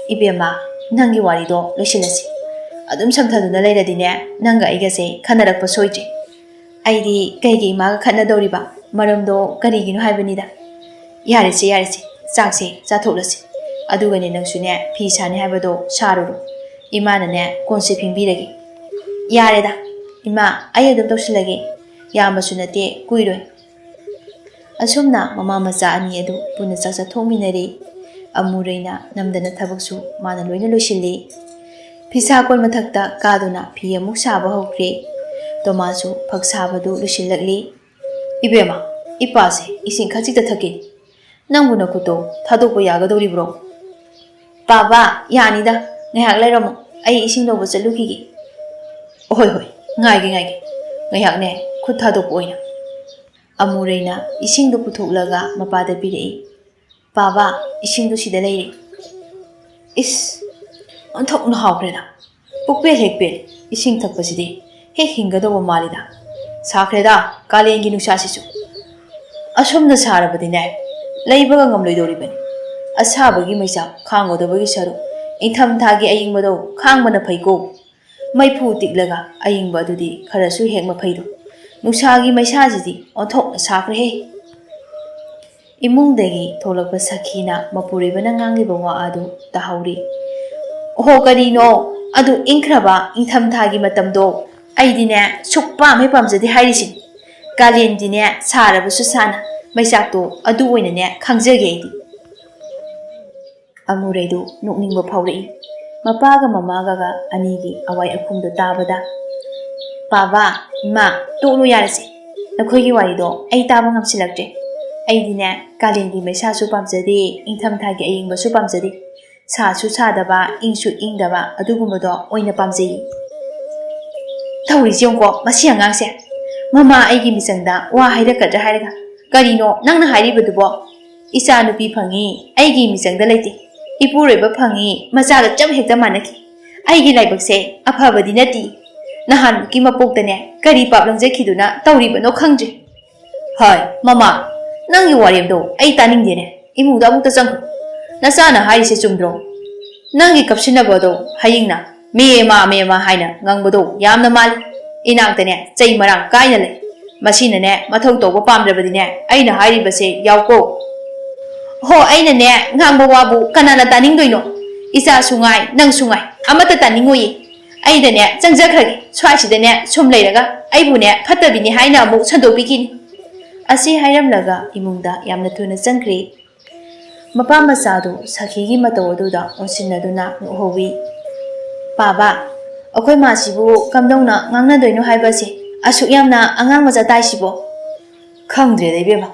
S1: 이베마 ꯅꯪꯒꯤ ꯋꯥꯔꯤꯗꯣ ꯂꯣꯏꯁꯤꯜꯂꯁꯤ ꯑꯗꯨꯝ ꯁꯝꯊꯗꯨꯅ ꯂꯩꯔꯗꯤꯅꯦ ꯅꯪꯒ ꯑꯩꯒꯁꯦ ꯈꯟꯅꯔꯛꯄ ꯁꯣꯏꯗ꯭ꯔꯤ ꯑꯩꯗꯤ ꯀꯩꯒꯤ 이마가 ꯈꯠꯅꯗꯧꯔꯤꯕ ꯃꯔꯝꯗꯣ ꯀꯔꯤꯒꯤꯅꯣ ꯍꯥꯏꯕꯅꯤꯗ ꯌꯥꯔꯦꯁꯦ ꯆꯥꯛꯁꯦ ꯆꯥꯊꯣꯛꯂꯁꯤ ꯑꯗꯨꯒꯅꯦ ꯅꯪꯁꯨꯅꯦ ꯐꯤ ꯁꯥꯅꯤ ꯍꯥꯏꯕꯗꯣ ꯁꯥꯔꯨꯔꯣ ꯏꯃꯥꯅꯅꯦ ꯀꯣꯟꯁꯦ ꯐꯦꯡꯕꯤꯔꯒꯦ ꯌꯥꯔꯦꯗ 이마 ꯑꯩ ꯑꯗꯨꯝ ꯇꯧꯁꯤꯜꯂꯒꯦ ꯌꯥꯝꯕꯁꯨ ꯅꯠꯇꯦ ꯀꯨꯏꯔꯣꯏ ꯑꯁꯨꯝꯅ ꯃꯃꯥ ꯃꯆꯥ ꯑꯅꯤ ꯑꯗꯨ ꯄꯨꯟꯅ ꯆꯥꯛ ꯆꯥꯊꯣꯛꯃꯤꯟꯅꯔꯤ ꯑꯃꯨꯔꯩꯅ ꯅꯝꯗꯅ ꯊꯕꯛꯁꯨ ꯃꯥꯅ ꯂꯣꯏꯅ ꯂꯣꯏꯁꯤꯜꯂꯤ ꯐꯤꯁꯥꯀꯣꯜ ꯃꯊꯛꯇ ꯀꯥꯗꯨꯅ ꯐꯤ ꯑꯃꯨꯛ ꯁꯥꯕ ꯍꯧꯈ꯭ꯔꯦ ꯇꯣꯃꯥꯁꯨ ꯐꯛ ꯁꯥꯕꯗꯨ ꯂꯣꯏꯁꯤꯜꯂꯛꯂꯤ 이베마 이빠ꯁꯦ 이ꯁꯤꯡ ꯈꯖꯤꯛꯇ ꯊꯛꯀꯦ ꯅꯪꯕꯨ ꯅꯈꯨꯠꯇꯣ ꯊꯥꯗꯣꯛꯄ ꯌꯥꯒꯗꯧꯔꯤꯕ꯭ꯔꯣ ꯄꯥꯕꯥ ꯌꯥꯅꯤꯗ ꯉꯥꯏꯍꯥꯛ ꯂꯩꯔꯝꯃꯣ ꯑꯩ ꯏꯁꯤꯡ ꯂꯧꯕ ꯆꯠꯂꯨꯈꯤꯒꯦ ꯍꯣꯏ ꯉꯥꯏꯒꯦ ꯉꯥꯏꯍꯥꯛꯅꯦ ꯈꯨꯠ ꯊꯥꯗꯣꯛꯄ ꯑꯣꯏꯅ ꯑꯃꯨꯔꯩꯅ ꯏꯁꯤꯡꯗꯨ ꯄꯨꯊꯣꯛꯂꯒ ꯃꯄꯥꯗ ꯄꯤꯔꯛꯏ ꯄꯥꯕꯥ ꯏꯁꯤꯡꯗꯨ ꯁꯤꯗ ꯂꯩꯔꯦ इस अन्थोꯛꯅ ꯍꯥꯎꯈ꯭ꯔꯦꯗ ꯄꯨꯛꯄꯦꯜ ꯍꯦꯛ ꯄꯦꯜꯂꯦ ꯏꯁꯤꯡ ꯊꯛꯄꯁꯤꯗꯤ ꯍꯦꯛ ꯍꯤꯡꯒꯗꯧꯕ ꯃꯥꯜꯂꯤꯗ ꯁꯥꯈ꯭ꯔꯦꯗ ꯀꯥꯂꯦꯟꯒꯤ ꯅꯨꯡꯁꯥꯁꯤꯁꯨ ꯑꯁꯨꯝꯅ ꯁꯥꯔꯕꯗꯤꯅꯦ ꯂꯩꯕꯒ ꯉꯝꯂꯣꯏꯗꯧꯔꯤꯕꯅꯤ ꯑꯁꯥꯕꯒꯤ ꯃꯩꯆꯥꯛ ꯈꯥꯡꯒꯗꯕꯒꯤ ꯁꯔꯨꯛ ꯏꯪꯊꯝꯊꯥꯒꯤ ꯑꯏꯪꯕꯗꯣ ꯈꯥꯡꯕꯅ ꯐꯩꯀꯣ ꯃꯩꯐꯨ ꯇꯤꯛꯂꯒ ꯑꯏꯪꯕ ꯑꯗꯨꯗꯤ ꯈꯔꯁꯨ ꯍꯦꯛ ꯃꯐꯩꯗꯣ ꯅꯨꯡꯁꯥꯒꯤ ꯃꯩꯁꯥꯁꯤꯗꯤ ꯑꯣꯟꯊꯣꯛꯅ ꯁꯥꯈ꯭ꯔꯦꯍꯦ इमुंगदगी थोलकपा सखीना मपुरेबना ngangliba wa adu tahawri ho karino adu ingkraba ingthamthagi matamdo aidine sukpa me pamjadi hairisi kalendine sarabusu sana maisakto adu oina ne khangjage aidi amuredu nukningba phawri mapaga mamaga ga anigi awai akhumdo tabada baba ima tolu yarasi nakhoigi warido ai taba ngamsilakte ꯑꯩꯗꯤꯅꯦ ꯀꯥꯂꯦꯟꯒꯤ ꯃꯩꯁꯥꯁꯨ ꯄꯥꯝꯖꯗꯦ ꯏꯪꯊꯝꯊꯥꯒꯤ ꯑꯏꯪꯕꯁꯨ ꯄꯥꯝꯖꯗꯦ ꯁꯥꯁꯨ ꯁꯥꯗꯕ ꯏꯪꯁꯨ ꯏꯪꯗꯕ ꯑꯗꯨꯒꯨꯝꯕꯗꯣ ꯑꯣꯏꯅ ꯄꯥꯝꯖꯩ ꯇꯧꯔꯤꯁꯦ ꯌꯦꯡꯀꯣ ꯃꯁꯤ ꯑꯉꯥꯡꯁꯦ ꯃꯃꯥ ꯑꯩꯒꯤ ꯃꯤꯆꯪꯗ ꯋꯥ ꯍꯥꯏꯔꯛꯀꯗ꯭ꯔꯥ ꯍꯥꯏꯔꯒ ꯀꯔꯤꯅꯣ ꯅꯪꯅ ꯍꯥꯏꯔꯤꯕꯗꯨꯕꯣ ꯏꯆꯥ ꯅꯨꯄꯤ ꯐꯪꯉꯤ ꯑꯩꯒꯤ ꯃꯤꯆꯪꯗ ꯂꯩꯇꯦ ꯏꯄꯨꯔꯣꯏꯕ ꯐꯪꯉꯤ ꯃꯆꯥꯒ ꯆꯞ ꯍꯦꯛꯇ ꯃꯥꯟꯅꯈꯤ ꯑꯩꯒꯤ ꯂꯥꯏꯕꯛꯁꯦ ꯑꯐꯕꯗꯤ ꯅꯠꯇꯦ ꯅꯍꯥꯟꯃꯨꯛꯀꯤ ꯃꯄꯣꯛꯇꯅꯦ ꯀꯔꯤ ꯄꯥꯞ ꯂꯪꯖꯈꯤꯗꯨꯅ ꯇꯧꯔꯤꯕꯅꯣ ꯈꯪꯗ꯭ꯔꯦ ꯍꯣꯏ ꯃꯃꯥ ꯅꯪꯒꯤ ꯋꯥꯔꯦꯝꯗꯣ ꯑꯩ ꯇꯥꯅꯤꯡꯗꯦꯅꯦ ꯏꯃꯨꯡꯗ ꯑꯃꯨꯛꯇ ꯆꯪꯈ꯭ꯔꯣ ꯅꯆꯥꯅ ꯍꯥꯏꯔꯤꯁꯦ ꯆꯨꯝꯗ꯭ꯔꯣ ꯅꯪꯒꯤ ꯀꯞꯁꯤꯟꯅꯕꯗꯣ ꯍꯌꯤꯡꯅ ꯃꯦꯃꯥ ꯍꯥꯏꯅ ꯉꯪꯕꯗꯣ ꯌꯥꯝꯅ ꯃꯥꯜꯂꯤ ꯏꯅꯥꯛꯇꯅꯦ ꯆꯩ ꯃꯔꯥꯡ ꯀꯥꯏꯅ ꯂꯩ ꯃꯁꯤꯅꯅꯦ ꯃꯊꯧ ꯇꯧꯕ ꯄꯥꯝꯗ꯭ꯔꯕꯗꯤꯅꯦ ꯑꯩꯅ ꯍꯥꯏꯔꯤꯕꯁꯦ ꯌꯥꯎꯀꯣ ꯍꯣ ꯑꯩꯅꯅꯦ ꯉꯥꯡꯕ ꯋꯥꯕꯨ ꯀꯅꯥꯅ ꯇꯥꯅꯤꯡꯗꯣꯏꯅꯣ ꯏꯆꯥꯁꯨ ꯉꯥꯏ ꯅꯪꯁꯨ ꯉꯥꯏ ꯑꯃꯠꯇ ꯇꯥꯅꯤꯡꯉꯣꯏꯌꯦ ꯑꯩꯗꯅꯦ ꯆꯪꯖꯈ꯭ꯔꯒꯦ ꯁ꯭ꯋꯥꯏꯁꯤꯗꯅꯦ ꯁꯨꯝ ꯂꯩꯔꯒ ꯑꯩꯕꯨꯅꯦ ꯐꯠꯇꯕꯤꯅꯤ ꯍꯥꯏꯅ ꯑꯃꯨꯛ ꯁꯟꯗꯣꯛꯄꯤꯈꯤꯅꯤ ꯑꯁꯤ ꯍꯥꯏꯔꯝꯂꯒ ꯏꯃꯨꯡꯗ ꯌꯥꯝꯅ ꯊꯨꯅ ꯆꯪꯈ꯭ꯔꯦ ꯃꯄꯥ ꯃꯆꯥꯗꯨ ꯁꯈꯤꯒꯤ ꯃꯇꯧ ꯑꯗꯨꯗ ꯑꯣꯟꯁꯤꯟꯅꯗꯨꯅ ꯅꯣꯛꯍꯧꯋꯤ ꯄꯥꯕꯥ ꯑꯩꯈꯣꯏ ꯃꯥꯁꯤꯕꯨ ꯀꯝꯗꯧꯅ ꯉꯥꯡꯅꯗꯣꯏꯅꯣ ꯍꯥꯏꯕꯁꯦ ꯑꯁꯨꯛ ꯌꯥꯝꯅ ꯑꯉꯥꯡ ꯃꯆꯥ ꯇꯥꯏꯁꯤꯕꯣ ꯈꯪꯗ꯭ꯔꯦꯗ ꯏꯕꯦꯝꯃ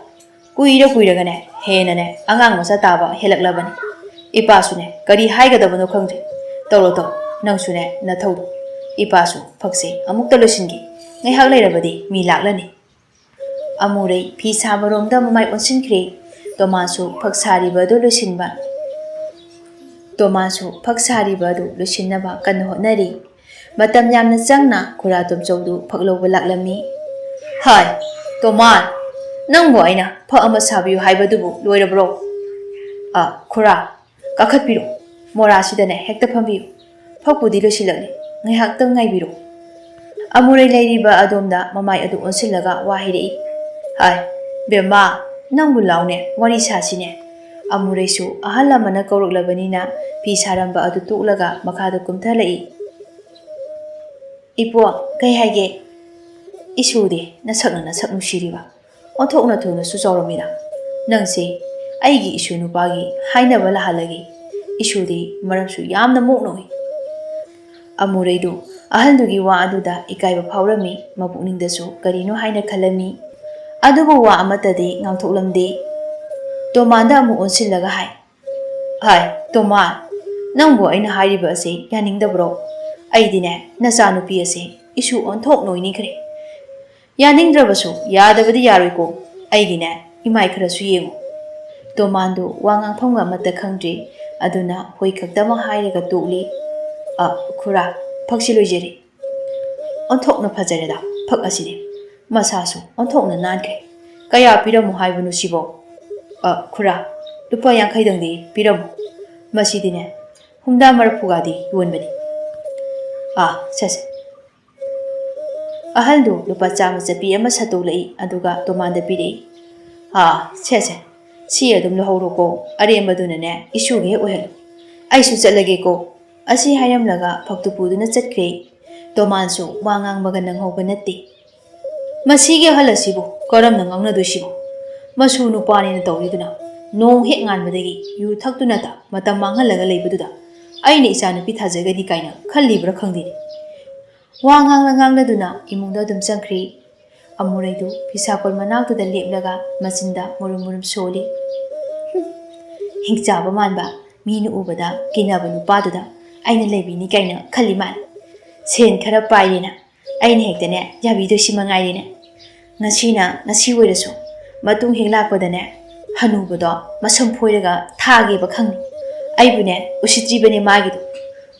S1: ꯀꯨꯏꯔꯒꯅꯦ ꯍꯦꯟꯅꯅꯦ ꯑꯉꯥꯡ ꯃꯆꯥ ꯇꯥꯕ ꯍꯦꯜꯂꯛꯂꯕꯅꯤ ꯏꯄꯥꯁꯨꯅꯦ ꯀꯔꯤ ꯍꯥꯏꯒꯗꯕꯅꯣ ꯈꯪꯗ꯭ꯔꯦ ꯇꯧꯔꯣ ꯅꯪꯁꯨꯅꯦ ꯅꯊꯧꯗꯣ ꯏꯄꯥꯁꯨ ꯐꯛꯁꯦ ꯑꯃꯨꯛꯇ ꯂꯣꯏꯁꯤꯟꯒꯦ ꯉꯥꯏꯍꯥꯛ ꯂꯩꯔꯕꯗꯤ ꯃꯤ ꯂꯥꯛꯂꯅꯤ ꯑꯃꯨꯔꯩ ꯐꯤ ꯁꯥꯕꯔꯣꯝꯗ ꯃꯃꯥꯏ ꯑꯣꯟꯁꯤꯟꯈ꯭ꯔꯦ ꯇꯣꯃꯥꯁꯨ ꯐꯛ ꯁꯥꯔꯤꯕ ꯑꯗꯨ ꯂꯣꯏꯁꯤꯟꯅꯕ ꯀꯟꯅ ꯍꯣꯠꯅꯔꯤ ꯃꯇꯝ ꯌꯥꯝꯅ ꯆꯪꯅ ꯈꯨꯔꯥ ꯇꯣꯝꯆꯧꯗꯨ ꯐꯛ ꯂꯧꯕ ꯂꯥꯛꯂꯝꯃꯤ ꯍꯥꯏ ꯇꯣꯃꯥꯟ ꯅꯪꯕꯨ ꯑꯩꯅ ꯐꯛ ꯑꯃ ꯁꯥꯕꯤꯌꯨ ꯍꯥꯏꯕꯗꯨꯕꯨ ꯂꯣꯏꯔꯕ꯭ꯔꯣ ꯈꯨꯔꯥ ꯀꯥꯈꯠꯄꯤꯔꯣ ꯃꯣꯔꯥꯁꯤꯗꯅꯦ ꯍꯦꯛꯇ ꯐꯝꯕꯤꯌꯨ ꯐꯛꯄꯨꯗꯤ ꯂꯣꯏꯁꯤꯜꯂꯛꯂꯤ ꯉꯥꯏꯍꯥꯛꯇꯪ ꯉꯥꯏꯕꯤꯔꯣ ꯑꯃꯨꯔꯩ ꯂꯩꯔꯤꯕ ꯑꯗꯣꯝꯗ ꯃꯃꯥꯏ ꯑꯗꯨ ꯑꯣꯟꯁꯤꯜꯂꯒ ꯋꯥ ꯍꯩꯔꯛꯏ ꯍꯥꯏ ꯕꯦꯝꯃꯥ ꯅꯪꯕꯨ ꯂꯥꯎꯅꯦ ꯋꯥꯔꯤ ꯁꯥꯁꯤꯅꯦ ꯑꯃꯨꯔꯩꯁꯨ ꯑꯍꯜ ꯑꯃꯅ ꯀꯧꯔꯛꯂꯕꯅꯤꯅ ꯐꯤ ꯁꯥꯔꯝꯕ ꯑꯗꯨ ꯇꯣꯛꯂꯒ ꯃꯈꯥꯗ ꯀꯨꯝꯊꯔꯛꯏ ꯏꯄꯣ ꯀꯩ ꯍꯥꯏꯒꯦ ꯏꯁꯨꯗꯤ ꯅꯁꯛꯅ ꯅꯁꯛ ꯅꯨꯡꯁꯤꯔꯤꯕ ꯑꯣꯟꯊꯣꯛꯅ ꯊꯨꯅꯁꯨ ꯆꯥꯎꯔꯝꯃꯤꯗ ꯅꯪꯁꯦ ꯑꯩꯒꯤ ꯏꯁꯨ ꯅꯨꯄꯥꯒꯤ ꯍꯥꯏꯅꯕ ꯂꯥꯍꯜꯂꯒꯦ ꯏꯁꯨꯗꯤ ꯃꯔꯝꯁꯨ ꯌꯥꯝꯅ ꯃꯣꯛꯅꯣꯏ ꯑꯃꯨꯔꯩꯗꯨ ꯑꯍꯜꯗꯨꯒꯤ ꯋꯥ ꯑꯗꯨꯗ ꯏꯀꯥꯏꯕ ꯐꯥꯎꯔꯝꯃꯤ ꯃꯄꯨꯛꯅꯤꯡꯗꯁꯨ ꯀꯔꯤꯅꯣ ꯍꯥꯏꯅ ꯈꯜꯂꯝꯃꯤ ꯑꯗꯨꯕꯨ ꯋꯥ ꯑꯃꯠꯇꯗꯤ ꯉꯥꯡꯊꯣꯛꯂꯝꯗꯦ ꯇꯣꯃꯥꯟꯗ ꯑꯃꯨꯛ ꯑꯣꯟꯁꯤꯜꯂꯒ ꯍꯥꯏ ꯇꯣꯃꯥꯟ ꯅꯪꯕꯨ ꯑꯩꯅ ꯍꯥꯏꯔꯤꯕ ꯑꯁꯤ ꯌꯥꯅꯤꯡꯗꯕ꯭ꯔꯣ ꯑꯩꯗꯤꯅꯦ ꯅꯆꯥꯅꯨꯄꯤ ꯑꯁꯤ ꯏꯁꯨ ꯑꯣꯟꯊꯣꯛ ꯅꯣꯏꯅꯤꯈ꯭ꯔꯦ ꯌꯥꯅꯤꯡꯗ꯭ꯔꯕꯁꯨ ꯌꯥꯗꯕꯗꯤ ꯌꯥꯔꯣꯏꯀꯣ ꯑꯩꯒꯤꯅꯦ ꯏꯃꯥꯏ ꯈꯔꯁꯨ ꯌꯦꯡꯉꯨ ꯇꯣꯃꯥꯟꯗꯨ ꯋꯥ ꯉꯥꯡꯐꯝꯒ ꯑꯃꯠꯇ ꯈꯪꯗ꯭ꯔꯤ ꯑꯗꯨꯅ ꯍꯣꯏ ꯈꯛꯇꯃꯛ ꯍꯥꯏꯔꯒ ꯇꯣꯛꯂꯤ ꯈꯨꯔꯥ ꯐꯛꯁꯤ ꯂꯣꯏꯖꯔꯤ ꯑꯣꯟꯊꯣꯛꯅ ꯐꯖꯔꯦꯗ ꯐꯛ ꯑꯁꯤꯗꯤ ꯃꯁꯥꯁꯨ ꯑꯣꯟꯊꯣꯛꯅ ꯅꯥꯟꯈ꯭ꯔꯦ ꯀꯌꯥ ꯄꯤꯔꯝꯃꯣ ꯍꯥꯏꯕꯅꯣ ꯁꯤꯕꯣ ꯈꯨꯔꯥ ꯂꯨꯄꯥ 50ꯗꯪꯗꯤ ꯄꯤꯔꯝꯃꯣ ꯃꯁꯤꯗꯤꯅꯦ ꯍꯨꯝꯗꯥ ꯃꯔꯐꯨꯒꯗꯤ ꯌꯣꯟꯕꯅꯤ ꯁꯦ ꯑꯍꯜꯗꯨ ꯂꯨꯄꯥ 100 ꯆꯠꯄꯤ ꯑꯃ ꯁꯠꯇꯣꯛꯂꯛꯏ ꯑꯗꯨꯒ ꯇꯣꯃꯥꯟꯗ ꯄꯤꯔꯛꯏ ꯁꯦ ꯁꯤ ꯑꯗꯨꯝ ꯂꯧꯍꯧꯔꯣꯀꯣ ꯑꯔꯦꯝꯕꯗꯨꯅꯅꯦ ꯏꯁꯨꯒꯤ ꯍꯦꯛ ꯑꯣꯏꯍꯜꯂꯨ ꯑꯩꯁꯨ ꯆꯠꯂꯒꯦꯀꯣ ꯑꯁꯤ ꯍꯥꯏꯔꯝꯂꯒ ꯐꯛꯇꯨ ꯄꯨꯗꯨꯅ ꯆꯠꯈ꯭ꯔꯦ ꯇꯣꯃꯥꯟꯁꯨ ꯋꯥ ꯉꯥꯡꯕꯒ ꯅꯪꯍꯧꯕ ꯅꯠꯇꯦ ꯃꯁꯤꯒꯤ ꯑꯍꯜ ꯑꯁꯤꯕꯨ ꯀꯔꯝꯅ ꯉꯥꯡꯅꯗꯣꯏꯁꯤꯕꯣ ꯃꯁꯨ ꯅꯨꯄꯥꯅꯦꯅ ꯇꯧꯔꯤꯗꯨꯅ ꯅꯣꯡ ꯍꯦꯛ ꯉꯥꯟꯕꯗꯒꯤ ꯌꯨ ꯊꯛꯇꯨꯅꯇ ꯃꯇꯝ ꯃꯥꯡꯍꯜꯂꯒ ꯂꯩꯕꯗꯨꯗ ꯑꯩꯅ ꯏꯆꯥꯅꯨꯄꯤ ꯊꯥꯖꯒꯅꯤ ꯀꯥꯏꯅ ꯈꯜꯂꯤꯕ꯭ꯔꯥ ꯈꯪꯗꯦꯅꯦ ꯋꯥ ꯉꯥꯡꯂꯗꯨꯅ ꯏꯃꯨꯡꯗ ꯑꯗꯨꯝ ꯆꯪꯈ꯭ꯔꯤ ꯑꯃꯨꯔꯩꯗꯨ ꯐꯤꯁꯥꯀꯣꯜ ꯃꯅꯥꯛꯇꯨꯗ ꯂꯦꯞꯂꯒ ꯃꯆꯤꯟꯗ ꯃꯨꯔꯨꯝ ꯃꯨꯔꯨꯝ ꯁꯣꯜꯂꯤ ꯍꯤꯡꯆꯥꯕ ꯃꯥꯟꯕ ꯃꯤꯅ ꯎꯕꯗ ꯀꯤꯅꯕ ꯅꯨꯄꯥꯗꯨꯗ ꯑꯩꯅ ꯂꯩꯕꯤꯅꯤ ꯀꯥꯏꯅ ꯈꯜꯂꯤ ꯃꯥꯜꯂꯤ ꯁꯦꯟ ꯈꯔ ꯄꯥꯏꯔꯦꯅ ꯑꯩꯅ ꯍꯦꯛꯇꯅꯦ ꯌꯥꯕꯤꯗꯣꯏꯁꯤ ꯃꯉꯥꯏꯔꯦꯅꯦ ꯉꯁꯤ ꯑꯣꯏꯔꯁꯨ ꯃꯇꯨꯡ ꯍꯦꯛ ꯂꯥꯛꯄꯗꯅꯦ ꯍꯅꯨꯕꯗꯣ ꯃꯁꯝ ꯐꯣꯏꯔꯒ ꯊꯥꯒꯦꯕ ꯈꯪꯅꯤ ꯑꯩꯕꯨꯅꯦ ꯎꯁꯤꯠꯇ꯭ꯔꯤꯕꯅꯦ ꯃꯥꯒꯤꯗꯣ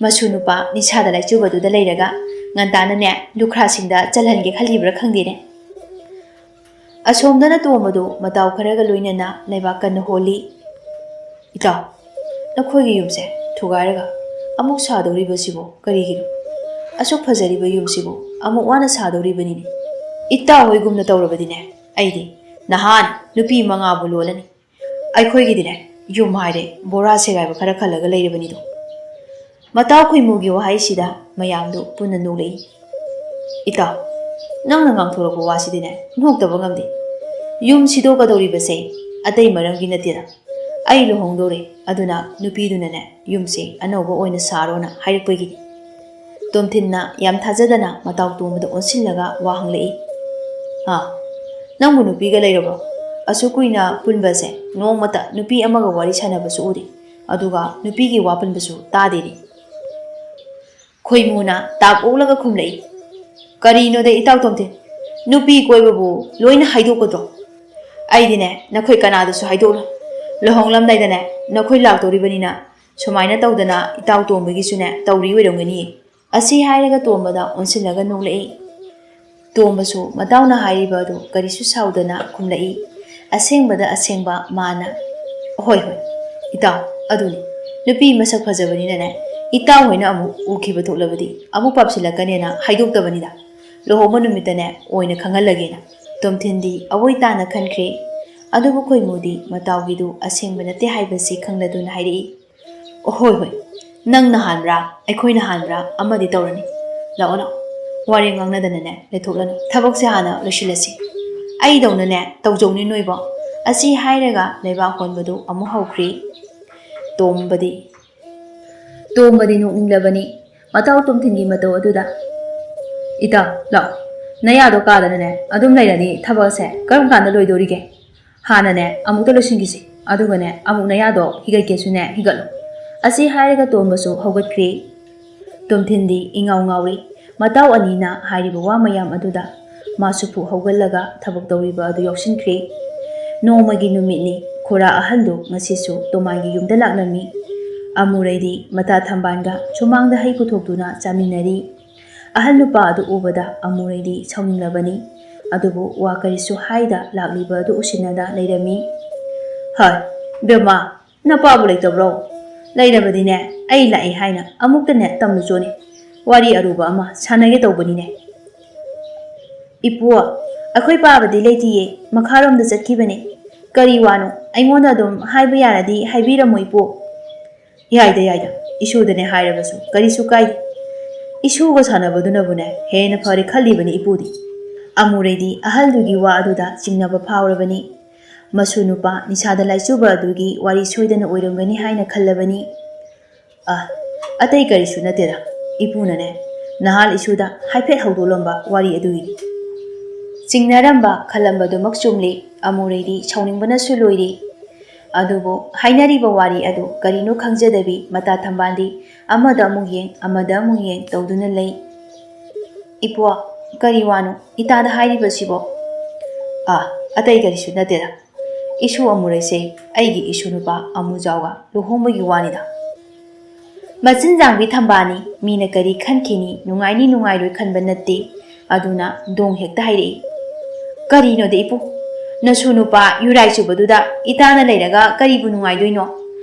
S1: ꯃꯁꯨ ꯅꯨꯄꯥ ꯅꯤꯁꯥꯗ ꯂꯥꯏꯆꯨꯕꯗꯨꯗ ꯂꯩꯔꯒ ꯉꯟꯇꯥꯅꯅꯦ ꯂꯨꯈ꯭ꯔꯥꯁꯤꯡꯗ ꯆꯜꯍꯟꯒꯦ ꯈꯜꯂꯤꯕ꯭ꯔꯥ ꯈꯪꯗꯦꯅꯦ ꯑꯁꯣꯝꯗꯅ ꯇꯣꯝꯕꯗꯨ ꯃꯇꯥꯎ ꯈꯔꯒ ꯂꯣꯏꯅꯅ ꯂꯩꯕꯥꯛ ꯀꯟꯅ ꯍꯣꯜꯂꯤ ꯏꯇꯥꯎ ꯅꯈꯣꯏꯒꯤ ꯌꯨꯝꯁꯦ ꯊꯨꯒꯥꯏꯔꯒ ꯑꯃꯨꯛ ꯁꯥꯗꯧꯔꯤꯕꯁꯤꯕꯨ ꯀꯔꯤꯒꯤꯅꯣ ꯑꯁꯨꯛ ꯐꯖꯔꯤꯕ ꯌꯨꯝꯁꯤꯕꯨ ꯑꯃꯨꯛ ꯋꯥꯅ ꯁꯥꯗꯧꯔꯤꯕꯅꯤꯅꯦ ꯏꯇꯥꯎ ꯍꯣꯏꯒꯨꯝꯅ ꯇꯧꯔꯕꯗꯤꯅꯦ ꯑꯩꯗꯤ ꯅꯍꯥꯟ ꯅꯨꯄꯤ 5ꯕꯨ ꯂꯣꯜꯂꯅꯤ ꯑꯩꯈꯣꯏꯒꯤꯗꯤꯅꯦ ꯌꯨꯝ ꯍꯥꯏꯔꯦ ꯕꯣꯔꯥ ꯁꯦꯒꯥꯏꯕ ꯈꯔ ꯈꯜꯂꯒ ꯂꯩꯔꯕꯅꯤꯗꯣ ꯃꯇꯥꯎ ꯈꯨꯏꯃꯨꯒꯤ ꯋꯥꯍꯩꯁꯤꯗ ꯃꯌꯥꯝꯗꯨ ꯄꯨꯟꯅ ꯅꯣꯛꯂꯛꯏ ꯏꯇꯥꯎ ꯅꯪꯅ ꯉꯥꯡꯊꯣꯔꯛꯄ ꯋꯥꯁꯤꯗꯤꯅꯦ ꯅꯣꯛꯇꯕ ꯉꯝꯗꯦ ꯌꯨꯝ ꯁꯤꯗꯣꯛꯀꯗꯧꯔꯤꯕꯁꯦ ꯑꯇꯩ ꯃꯔꯝꯒꯤ ꯅꯠꯇꯦꯗ ꯑꯩ ꯂꯨꯍꯣꯡꯗꯧꯔꯦ ꯑꯗꯨꯅ ꯅꯨꯄꯤꯗꯨꯅꯅꯦ ꯌꯨꯝꯁꯦ ꯑꯅꯧꯕ ꯑꯣꯏꯅ ꯁꯥꯔꯣꯅ ꯍꯥꯏꯔꯛꯄꯒꯤꯅꯤ ꯇꯣꯝꯊꯤꯟꯅ ꯌꯥꯝ ꯊꯥꯖꯗꯅ ꯃꯇꯥꯎ ꯇꯣꯝꯕꯗ ꯑꯣꯟꯁꯤꯜꯂꯒ ꯋꯥ ꯍꯪꯂꯛꯏ ꯅꯪꯕꯨ ꯅꯨꯄꯤꯒ ꯂꯩꯔꯕ꯭ꯔꯣ ꯑꯁꯨꯛ ꯀꯨꯏꯅ ꯄꯨꯟꯕꯁꯦ ꯅꯣꯡꯃꯇ ꯅꯨꯄꯤ ꯑꯃꯒ ꯋꯥꯔꯤ ꯁꯥꯟꯅꯕꯁꯨ ꯎꯗꯦ ꯑꯗꯨꯒ ꯅꯨꯄꯤꯒꯤ ꯋꯥ ꯄꯨꯟꯕꯁꯨ ꯇꯥꯗꯦꯅꯤ ꯈꯣꯏꯃꯨꯅ ꯇꯥꯞ ꯑꯣꯛꯂꯒ ꯈꯨꯝꯂꯛꯏ ꯀꯔꯤꯅꯣꯗ ꯏꯇꯥꯎ ꯇꯣꯝꯊꯤꯟ ꯅꯨꯄꯤ ꯀꯣꯏꯕꯕꯨ ꯂꯣꯏꯅ ꯍꯥꯏꯗꯣꯛꯀꯗ꯭ꯔꯣ ꯑꯩꯗꯤꯅꯦ ꯅꯈꯣꯏ ꯀꯅꯥꯗꯁꯨ ꯍꯥꯏꯗꯣꯛꯂꯣꯏ ꯂꯨꯍꯣꯡꯂꯝꯗꯥꯏꯗꯅꯦ ꯅꯈꯣꯏ ꯂꯥꯛꯇꯧꯔꯤꯕꯅꯤꯅ ꯁꯨꯃꯥꯏꯅ ꯇꯧꯗꯅ ꯏꯇꯥꯎ ꯇꯣꯝꯕꯒꯤꯁꯨꯅꯦ ꯇꯧꯔꯤ ꯑꯣꯏꯔꯝꯒꯅꯤꯌꯦ ꯑꯁꯤ ꯍꯥꯏꯔꯒ ꯇꯣꯝꯕꯗ ꯑꯣꯟꯁꯤꯜꯂꯒ ꯅꯣꯛꯂꯛꯏ ꯇꯣꯝꯕꯁꯨ ꯃꯇꯥꯎꯅ ꯍꯥꯏꯔꯤꯕ ꯑꯗꯨ ꯀꯔꯤꯁꯨ ꯁꯥꯎꯗꯅ ꯈꯨꯝꯂꯛꯏ ꯑꯁꯦꯡꯕꯗ ꯑꯁꯦꯡꯕ ꯃꯥꯅ ꯍꯣꯏ ꯏꯇꯥꯎ ꯑꯗꯨꯅꯤ ꯅꯨꯄꯤ ꯃꯁꯛ ꯐꯖꯕꯅꯤꯅꯅꯦ ꯏꯇꯥꯎ ꯍꯣꯏꯅ ꯑꯃꯨꯛ ꯎꯈꯤꯕ ꯊꯣꯛꯂꯕꯗꯤ ꯑꯃꯨꯛ ꯄꯥꯞꯁꯤꯜꯂꯛꯀꯅꯦꯅ ꯍꯥꯏꯗꯣꯛꯇꯕꯅꯤꯗ ꯂꯨꯍꯣꯡꯕ ꯅꯨꯃꯤꯠꯇꯅꯦ ꯑꯣꯏꯅ ꯈꯪꯍꯜꯂꯒꯦꯅ ꯇꯣꯝꯊꯤꯟꯗꯤ ꯑꯋꯣꯏ ꯇꯥꯅ ꯈꯟꯈ꯭ꯔꯦ ꯑꯗꯨꯕꯨ ꯈꯣꯏꯃꯨꯗꯤ ꯃꯇꯥꯎꯒꯤꯗꯨ ꯑꯁꯦꯡꯕ ꯅꯠꯇꯦ ꯍꯥꯏꯕꯁꯤ ꯈꯪꯂꯗꯨꯅ ꯍꯥꯏꯔꯛꯏ ꯍꯣꯏ ꯅꯪꯅ ꯍꯥꯟꯕ꯭ꯔꯥ ꯑꯩꯈꯣꯏꯅ ꯍꯥꯟꯕ꯭ꯔꯥ ꯑꯃꯗꯤ ꯇꯧꯔꯅꯤ ꯂꯥꯛꯑꯣ ꯋꯥꯔꯦꯡ ꯉꯥꯡꯅꯗꯅꯅꯦ ꯂꯩꯊꯣꯛꯂꯅꯨ ꯊꯕꯛꯁꯦ ꯍꯥꯟꯅ ꯂꯣꯏꯁꯤꯜꯂꯁꯤ ꯑꯩꯗꯧꯅꯅꯦ ꯇꯧꯖꯧꯅꯤ ꯅꯣꯏꯕꯣ ꯑꯁꯤ ꯍꯥꯏꯔꯒ ꯂꯩꯕꯥꯛ ꯍꯣꯟꯕꯗꯨ ꯑꯃꯨꯛ ꯍꯧꯈ꯭ꯔꯤ ꯇꯣꯝꯕꯗꯤ ꯅꯣꯛꯅꯤꯡꯂꯕꯅꯤ ꯃꯇꯥꯎ ꯇꯣꯝꯊꯤꯟꯒꯤ ꯃꯇꯧ ꯑꯗꯨꯗ ꯏꯇꯥꯎ ꯂꯥꯛꯑꯣ ꯅꯌꯥꯗꯣ ꯀꯥꯗꯅꯅꯦ ꯑꯗꯨꯝ ꯂꯩꯔꯅꯤ ꯊꯕꯛꯁꯦ ꯀꯔꯝ ꯀꯥꯟꯗ ꯂꯣꯏꯗꯣꯔꯤꯒꯦ ꯍꯥꯟꯅꯅꯦ ꯑꯃꯨꯛꯇ ꯂꯣꯏꯁꯤꯟꯈꯤꯁꯤ ꯑꯗꯨꯒꯅꯦ ꯑꯃꯨꯛ ꯅꯌꯥꯗꯣ ꯍꯤꯒꯠꯀꯦꯁꯨꯅꯦ ꯍꯤꯒꯠꯂꯨ ꯑꯁꯤ ꯍꯥꯏꯔꯒ ꯇꯣꯝꯕꯁꯨ ꯍꯧꯒꯠꯈ꯭ꯔꯦ ꯇꯣꯝꯊꯤꯟꯗꯤ ꯏꯉꯥꯎ ꯉꯥꯎꯔꯤ ꯃꯇꯥꯎ ꯑꯅꯤꯅ ꯍꯥꯏꯔꯤꯕ ꯋꯥ ꯃꯌꯥꯝ ꯑꯗꯨꯗ ꯃꯥꯁꯨ ꯐꯨꯛ ꯍꯧꯒꯠꯂꯒ ꯊꯕꯛ ꯇꯧꯔꯤꯕ ꯑꯗꯨ ꯌꯥꯎꯁꯤꯟꯈ꯭ꯔꯦ ꯅꯣꯡꯃꯒꯤ ꯅꯨꯃꯤꯠꯅꯤ ꯈꯨꯔꯥ ꯑꯍꯟꯗꯨ ꯉꯁꯤꯁꯨ ꯇꯣꯃꯥꯟꯒꯤ ꯌꯨꯝꯗ ꯂꯥꯛꯂꯝꯃꯤ ꯑꯃꯨꯔꯩꯗꯤ ꯃꯇꯥ ꯊꯝꯕꯥꯟꯒ ꯁꯨꯃꯥꯡꯗ ꯍꯩ ꯄꯨꯊꯣꯛꯇꯨꯅ ꯆꯥꯃꯤꯟꯅꯔꯤ ꯑꯍꯜ ꯅꯨꯄꯥ ꯑꯗꯨ ꯎꯕꯗ ꯑꯃꯨꯔꯩꯗꯤ ꯁꯥꯎꯅꯤꯡꯂꯕꯅꯤ ꯑꯗꯨꯕꯨ ꯋꯥ ꯀꯔꯤꯁꯨ ꯍꯥꯏꯗ ꯂꯥꯛꯂꯤꯕ ꯑꯗꯨ ꯎꯁꯤꯟꯅꯗ ꯂꯩꯔꯝꯃꯤ ꯕꯦꯝꯃ ꯅꯄꯥꯕꯨ ꯂꯩꯇꯕ꯭ꯔꯣ ꯂꯩꯔꯕꯗꯤꯅꯦ ꯑꯩ ꯂꯥꯛꯏ ꯍꯥꯏꯅ ꯑꯃꯨꯛꯇꯅꯦ ꯇꯝꯅ ꯆꯣꯅꯤ ꯋꯥꯔꯤ ꯑꯔꯨꯕ ꯑꯃ ꯁꯥꯟꯅꯒꯦ ꯇꯧꯕꯅꯤꯅꯦ ꯏꯄꯨ ꯑꯩꯈꯣꯏ ꯄꯥꯕꯗꯤ ꯂꯩꯇꯤꯌꯦ ꯃꯈꯥꯔꯣꯝꯗ ꯆꯠꯈꯤꯕꯅꯦ ꯀꯔꯤ ꯋꯥꯅꯣ ꯑꯩꯉꯣꯟꯗ ꯑꯗꯨꯝ ꯍꯥꯏꯕ ꯌꯥꯔꯗꯤ ꯍꯥꯏꯕꯤꯔꯝꯃꯣ ꯏꯄꯨ ꯌꯥꯏꯗ ꯏꯁꯨꯗꯅꯦ ꯍꯥꯏꯔꯕꯁꯨ ꯀꯔꯤꯁꯨ ꯀꯥꯏꯗꯦ ꯏꯁꯨꯒ ꯁꯥꯟꯅꯕꯗꯨꯅꯕꯨꯅꯦ ꯍꯦꯟꯅ ꯐꯔꯦ ꯈꯜꯂꯤꯕꯅꯤ ꯏꯄꯨꯗꯤ ꯑꯃꯨꯔꯩꯗꯤ ꯑꯍꯜꯗꯨꯒꯤ ꯋꯥ ꯑꯗꯨꯗ ꯆꯤꯡꯅꯕ ꯐꯥꯎꯔꯕꯅꯤ ꯃꯁꯨ ꯅꯨꯄꯥ ꯅꯤꯁꯥꯗ ꯂꯥꯏꯆꯨꯕ ꯑꯗꯨꯒꯤ ꯋꯥꯔꯤ ꯁꯣꯏꯗꯅ ꯑꯣꯏꯔꯝꯒꯅꯤ ꯍꯥꯏꯅ ꯈꯜꯂꯕꯅꯤ ꯑꯇꯩ ꯀꯔꯤꯁꯨ ꯅꯠꯇꯦꯗ ꯏꯄꯨꯅꯅꯦ ꯅꯍꯥꯟ ꯏꯁꯨꯗ ꯍꯥꯏꯐꯦꯠ ꯍꯧꯗꯣꯛꯂꯝꯕ ꯋꯥꯔꯤ ꯑꯗꯨꯒꯤꯅꯤ ꯆꯤꯡꯅꯔꯝꯕ ꯈꯜꯂꯝꯕꯗꯨꯃꯛ ꯆꯨꯝꯂꯤ ꯑꯃꯨꯔꯩꯗꯤ ꯁꯥꯎꯅꯤꯡꯕꯅꯁꯨ ꯂꯣꯏꯔꯤ ꯑꯗꯨꯕꯨ ꯍꯥꯏꯅꯔꯤꯕ ꯋꯥꯔꯤ ꯑꯗꯨ ꯀꯔꯤꯅꯣ ꯈꯪꯖꯗꯕꯤ ꯃꯇꯥ ꯊꯝꯕꯥꯟꯗꯤ ꯑꯃꯗ ꯑꯃꯨꯛ ꯌꯦꯡ ꯑꯃꯗ ꯑꯃꯨꯛ ꯌꯦꯡ ꯇꯧꯗꯨꯅ ꯂꯩ ꯏꯄꯨ ꯀꯔꯤ ꯋꯥꯅꯣ ꯏꯇꯥꯗ ꯍꯥꯏꯔꯤꯕꯁꯤꯕꯣ ꯑꯇꯩ ꯀꯔꯤꯁꯨ ꯅꯠꯇꯦꯗ ꯏꯁꯨ ꯑꯃꯨꯔꯩꯁꯦ ꯑꯩꯒꯤ ꯏꯁꯨ ꯅꯨꯄꯥ ꯑꯃꯨꯖꯥꯎꯒ ꯂꯨꯍꯣꯡꯕꯒꯤ ꯋꯥꯅꯤꯗ ꯃꯆꯤꯟ ꯖꯥꯡꯕꯤ ꯊꯝꯕꯥꯜꯅꯤ ꯃꯤꯅ ꯀꯔꯤ ꯈꯟꯈꯤꯅꯤ ꯅꯨꯡꯉꯥꯏꯅꯤ ꯅꯨꯡꯉꯥꯏꯔꯣꯏ ꯈꯟꯕ ꯅꯠꯇꯦ ꯑꯗꯨꯅ ꯗꯣꯡ ꯍꯦꯛꯇ ꯍꯥꯏꯔꯛꯏ, ꯀꯔꯤꯅꯣꯗ ꯏꯄꯨ, ꯅꯁꯨ ꯅꯨꯄꯥ ꯌꯨꯔꯥꯏ ꯆꯨꯕꯗꯨꯗ ꯏꯇꯥꯅ ꯂꯩꯔꯒ ꯀꯔꯤꯕꯨ ꯅꯨꯡꯉꯥꯏꯗꯣꯏꯅꯣ?